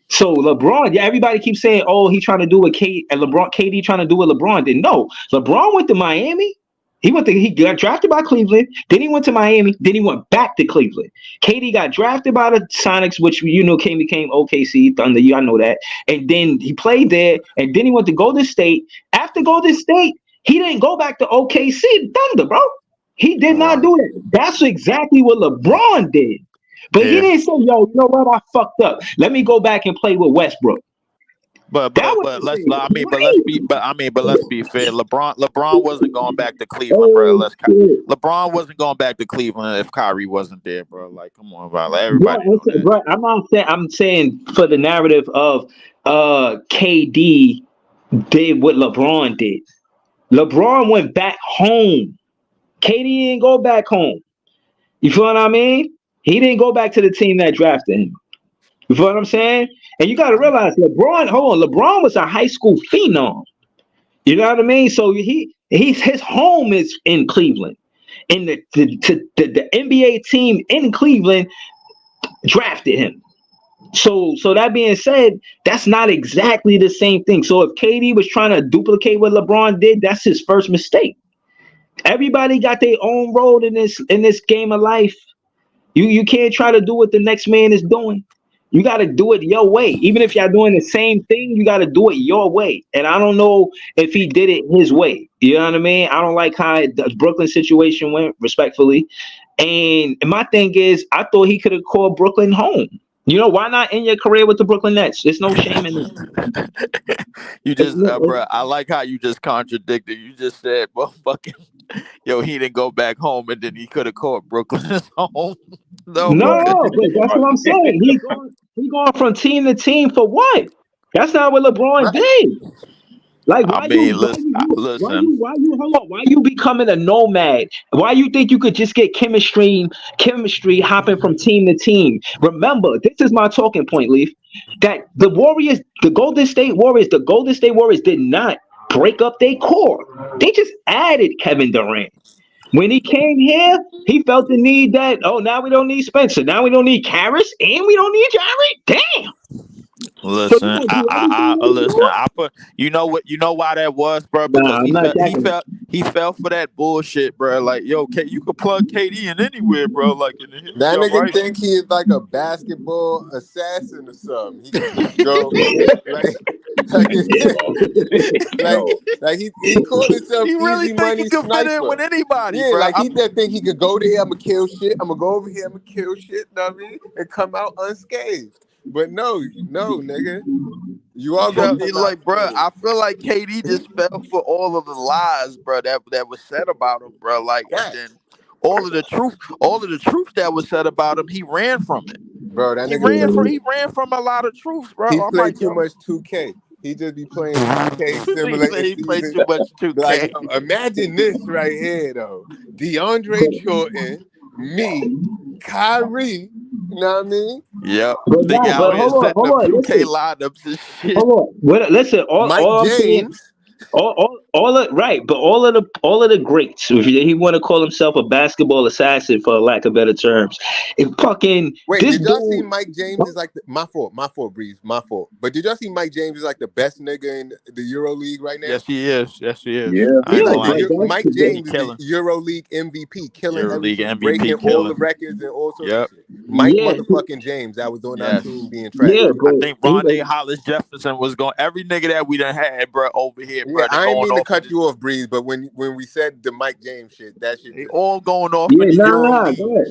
So LeBron, yeah, everybody keeps saying, "Oh, he trying to do what KD trying to do what LeBron did." No, LeBron went to Miami. He got drafted by Cleveland. Then he went to Miami. Then he went back to Cleveland. KD got drafted by the Sonics, which became OKC Thunder. I know that. And then he played there. And then he went to Golden State. After Golden State, he didn't go back to OKC Thunder, bro. He did not Uh, do that. That's exactly what LeBron did. But he yeah, didn't say, "Yo, you know what? I fucked up. Let me go back and play with Westbrook." That was but the let's thing. Right. but let's be fair. LeBron wasn't going back to Cleveland, bro. Oh shit. LeBron wasn't going back to Cleveland if Kyrie wasn't there, bro. Like, come on, bro. Like, Bro, everybody know that. bro, I'm not saying, I'm saying for the narrative of KD did what LeBron did. LeBron went back home. KD didn't go back home. You feel what I mean? He didn't go back to the team that drafted him. You feel what I'm saying? And you got to realize LeBron, hold on, LeBron was a high school phenom. You know what I mean? So his home is in Cleveland. And the NBA team in Cleveland drafted him. So that being said, that's not exactly the same thing. So if KD was trying to duplicate what LeBron did, that's his first mistake. Everybody got their own role in this game of life. You can't try to do what the next man is doing. You got to do it your way. Even if y'all doing the same thing, you got to do it your way. And I don't know if he did it his way. You know what I mean? I don't like how the Brooklyn situation went, respectfully. And my thing is, I thought he could have called Brooklyn home. You know, why not end your career with the Brooklyn Nets? There's no shame in it. You just, bro. I like how you just contradicted. You just said, well, fucking, yo, he didn't go back home, and then he could have called Brooklyn his home. No, No, because but that's what I'm saying. He going from team to team for what? That's not what LeBron right. did. Like I mean, listen. why you hold on? Why you becoming a nomad? Why you think you could just get chemistry hopping from team to team? Remember, this is my talking point, Leaf. That the Golden State Warriors did not break up their core. They just added Kevin Durant. When he came here, he felt the need that, oh, now we don't need Spencer. Now we don't need Karras, and we don't need Jared. Damn. So you Listen, gonna do everything I they listen. do? I put, you know why that was, bro? Because Nah, I'm not jacking. he fell for that bullshit, bro. Like, yo, you could plug KD in anywhere, bro. Like, and he'll be That all nigga right. think he is like a basketball assassin or something. He could go like like like Yo, he called himself He really easy think he money could fit in sniper. with anybody, Yeah, bro. like he just think he could go there, I'm gonna kill shit, I'm gonna go over here, I'm gonna kill shit, know what I mean? And come out unscathed. But no, nigga. You He are gonna felt come out like, bro. swinging. I feel like KD just fell for all of the lies, bro, that was said about him, bro. Like, and then Facts. all of the truth that was said about him, he ran from it. Bro, that nigga He ran from a lot of truth, bro. he I'm played like, too yo, much 2K. He just be playing 2K simulating he played season. too much Be like, 2K. yo, imagine this right here though. DeAndre Jordan, me, Kyrie, you know what I mean? Yep, But nigga nah, but out here setting hold up on, 2K listen, lineups and shit. hold on. Listen, Mike all I'm saying, James. all of right, but all of the greats, if he want to call himself a basketball assassin for lack of better terms, if fucking Wait, this did y'all see dude, Mike James is like my fault, Breeze, my fault. But did y'all see Mike James is like the best nigga in the Euro League right now? Yes, he is. Yes, he is. yeah, I Yeah, ain't yeah, gonna like lie. but Mike He James is the killing. Euro League MVP, killing EuroLeague everything, breaking MVP all the killing. records and all sorts of Yep. shit. Mike yeah, motherfucking James, that was on our Yes. team being trash. yeah, I but think he Rondé Hollis Jefferson was going. Every nigga that we done had, bro, over here, Yeah, bro, they I ain't going mean to off of cut this. you off, Breeze, but when we said the Mike James shit, that shit They just all going off of yeah, the nah, EuroLeague. go ahead.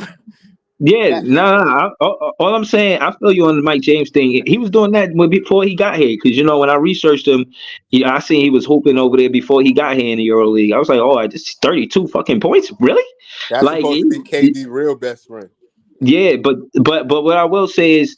Yeah, that shit nah. just All I'm saying, I feel you on the Mike James thing. He was doing that before he got here, because when I researched him, I seen he was hooping over there before he got here in the EuroLeague. I was like, oh, I just 32 fucking points, really? that's Like, supposed to be KD real best friend. Yeah, but what I will say is,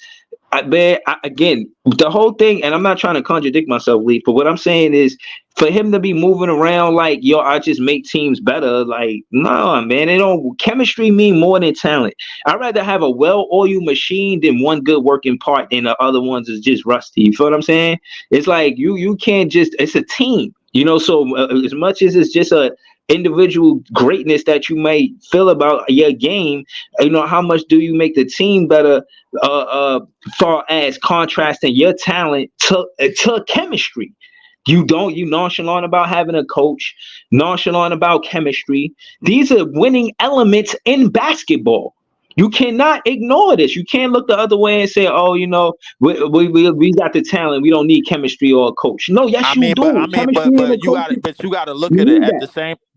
again, the whole thing, and I'm not trying to contradict myself, Lee, but what I'm saying is, for him to be moving around like, yo, I just make teams better, like, nah, man, it don't. Chemistry mean more than talent. I'd rather have a well-oiled machine than one good working part, and the other ones is just rusty. You feel what I'm saying? It's like you can't just. It's a team, you know. So as much as it's just a individual greatness that you may feel about your game, you know, how much do you make the team better? Far as contrasting your talent to chemistry. You nonchalant about having a coach, nonchalant about chemistry. These are winning elements in basketball. You cannot ignore this. You can't look the other way and say, "Oh, you know, we got the talent. We don't need chemistry or a coach." No, yes, you do. Chemistry and a coach. you gotta look You at it need that.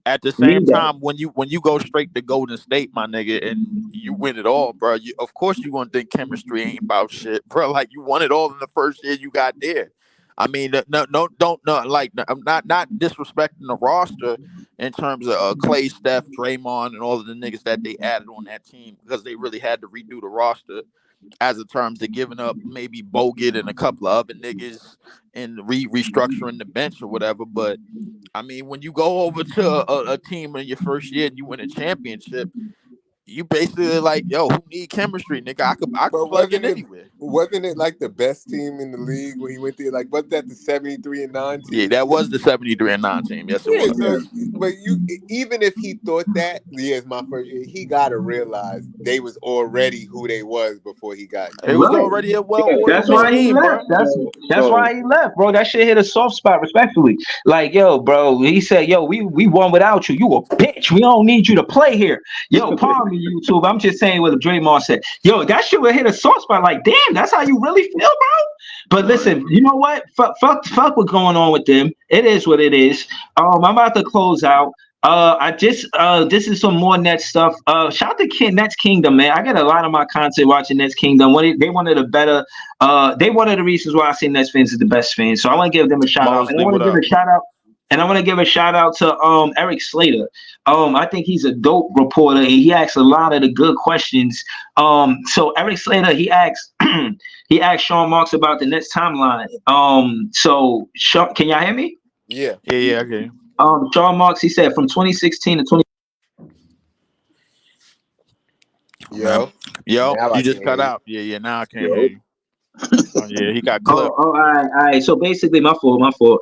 at the You same need that. time when you go straight to Golden State, my nigga, and you win it all, bro. Of course you gonna think chemistry ain't about shit, bro. Like you won it all in the first year you got there. I mean, no, don't no, like I'm not disrespecting the roster in terms of Clay, Steph, Draymond, and all of the niggas that they added on that team because they really had to redo the roster as in terms of giving up maybe Bogut and a couple of other niggas and restructuring the bench or whatever. But I mean, when you go over to a team in your first year and you win a championship, you basically like, yo, who need chemistry, nigga? I could But plug in anywhere. wasn't it like the best team in the league when he went there? Like, wasn't that the 73-9 Yeah, team? that was the 73-9 team. Yes, it Yeah, was. so but even if he thought that, yeah, it's my first year, he gotta realize they was already who they was before he got It there. was Right. already a Yeah, well-oiled that's why he machine, left. bro. That's So why he left, bro. That shit hit a soft spot, respectfully. Like, yo, bro, he said, yo, we won without you. You a bitch. We don't need you to play here. Yo, pardon me, YouTube. I'm just saying what Draymond said. Yo, that shit would hit a soft spot. Like, damn, that's how you really feel, bro. But right. listen, you know what? Fuck what's going on with them. It is what it is. I'm about to close out. I just this is some more Nets stuff. Shout out to Nets Kingdom, man. I get a lot of my content watching Nets Kingdom. They one of the better. They one of the reasons why I say Nets fans is the best fans. So I want to give them a shout out, and I Mosley, want what to give up? a shout out. And I want to give a shout out to Eric Slater. I think he's a dope reporter, and he asks a lot of the good questions. So Eric Slater, he asked he asked Sean Marks about the Nets timeline. So Sean, can y'all hear me? Yeah. Yeah, okay. Sean Marks, he said from 2016 to 20. Man. Yo. Yo, Now I you can just hear cut you. out. Yeah, now I can't hear Yo, you. Oh, yeah, he got Oh, clipped. all right, all right. So basically, my fault, my fault.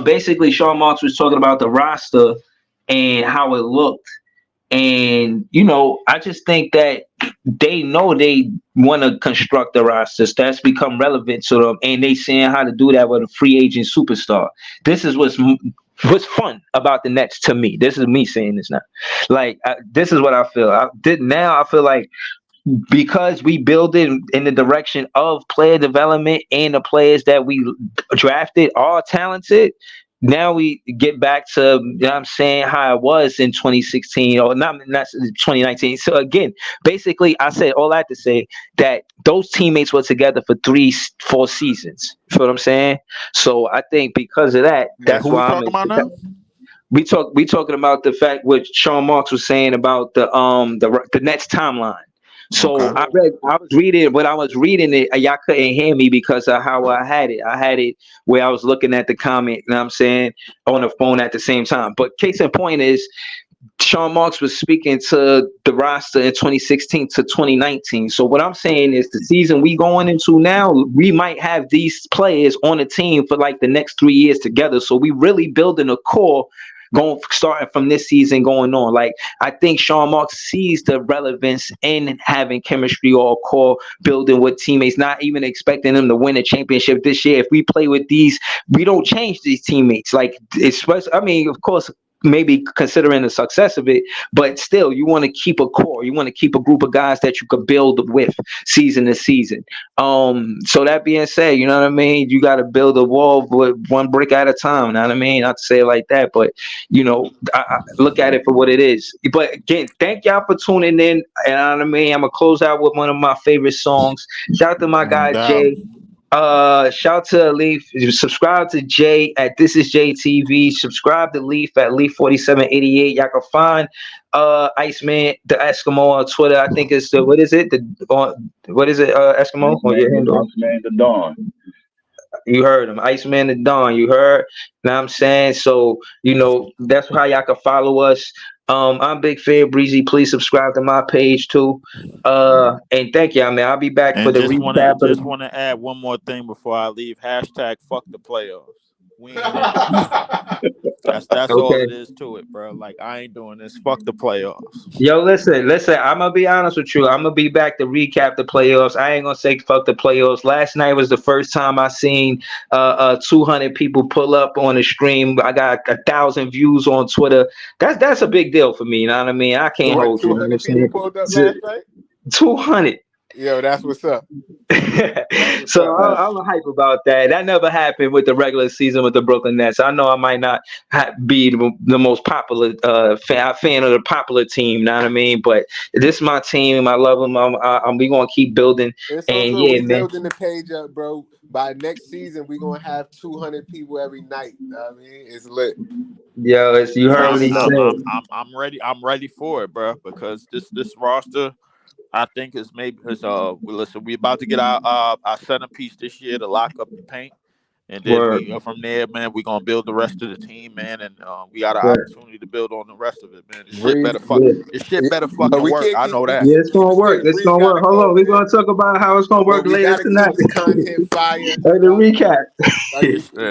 Basically, Sean Marks was talking about the roster and how it looked. And, you know, I just think that they know they want to construct the rosters. That's become relevant to them. And they seeing how to do that with a free agent superstar. This is what's fun about the Nets to me. This is me saying this now. Like, this is what I feel. I feel like because we build it in the direction of player development and the players that we drafted are talented. Now we get back to, you know what I'm saying, how it was in 2016 or not 2019. So again, basically, I said all I had to say that those teammates were together for 3-4 seasons. You feel what I'm saying? So I think because of that, Yeah, that's who we why I'm talking about now? we talking about the fact what Sean Marks was saying about the Nets timeline. So Okay. I was reading when I was reading it, y'all couldn't hear me because of how I had it. I had it where I was looking at the comment, you know what I'm saying, on the phone at the same time. But case in point is Sean Marks was speaking to the roster in 2016 to 2019. So what I'm saying is the season we going into now, we might have these players on the team for like the next 3 years together. So we really building a core going starting from this season going on. Like I think Sean Marks sees the relevance in having chemistry or core building with teammates, not even expecting them to win a championship this year. If we play with these, we don't change these teammates. Like it's, I mean, of course, maybe considering the success of it, but still you want to keep a core, you want to keep a group of guys that you could build with season to season. So that being said, you know what I mean, you got to build a wall with one brick at a time, you know what I mean, not to say it like that, but you know, I look at it for what it is. But again, thank y'all for tuning in, and you know what I mean, I'm gonna close out with one of my favorite songs. Shout out to my No guy doubt. Jay. Shout to Leaf. Subscribe to Jay at This Is JTV. Subscribe to Leaf at Leaf4788. Y'all can find Iceman the Eskimo on Twitter. I think it's the what is it? Eskimo? On your handle? Iceman the Dawn. You heard him, Iceman the Dawn. You heard? Know what I'm saying? So, that's how y'all can follow us. I'm Big Fair Breezy. Please subscribe to my page too. And thank y'all, man. I'll be back for And the just recap. want to add one more thing before I leave. Hashtag fuck the playoffs. We ain't in it. That's all Okay. it is to it, bro. Like, I ain't doing this. Fuck the playoffs. Yo, listen. I'm gonna be honest with you. I'm gonna be back to recap the playoffs. I ain't gonna say fuck the playoffs. Last night was the first time I seen 200 people pull up on the stream. I got 1,000 views on Twitter. That's a big deal for me. You know what I mean? I can't What, hold you. You know what I'm 200 people saying? pulled up last night? 200. Yo, that's what's up. So I'm hype about that. That never happened with the regular season with the Brooklyn Nets. I know I might not be the most popular fan of the popular team. You know what I mean? But this is my team. I love them. We gonna keep building. It's so And good. yeah, We man. building the page up, bro. By next season, we gonna have 200 people every night. I mean, it's lit. Yo, you heard what he said. I'm ready. I'm ready for it, bro. Because this roster, I think is listen, we about to get our centerpiece this year to lock up the paint. And then Word. from there, man, we're gonna build the rest of the team, man, and we got an Word. opportunity to build on the rest of it, man. This Breeze, shit better but fucking we work. can't I keep. know that. Yeah, it's gonna Keep work. saying It's Breeze gonna work. gotta Hold on, go, we're man. gonna talk about how it's gonna work But we later gotta tonight. keep the content fire. The recap.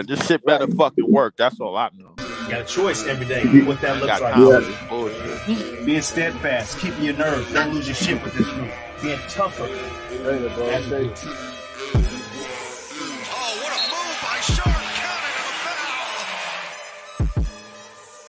This shit better fucking work. That's all I know. You got a choice every day. What that I ain't looks got like. time for this bullshit. Being steadfast, keeping your nerve, don't lose your shit with this group. Being tougher. Later, bro. as a Stay. group.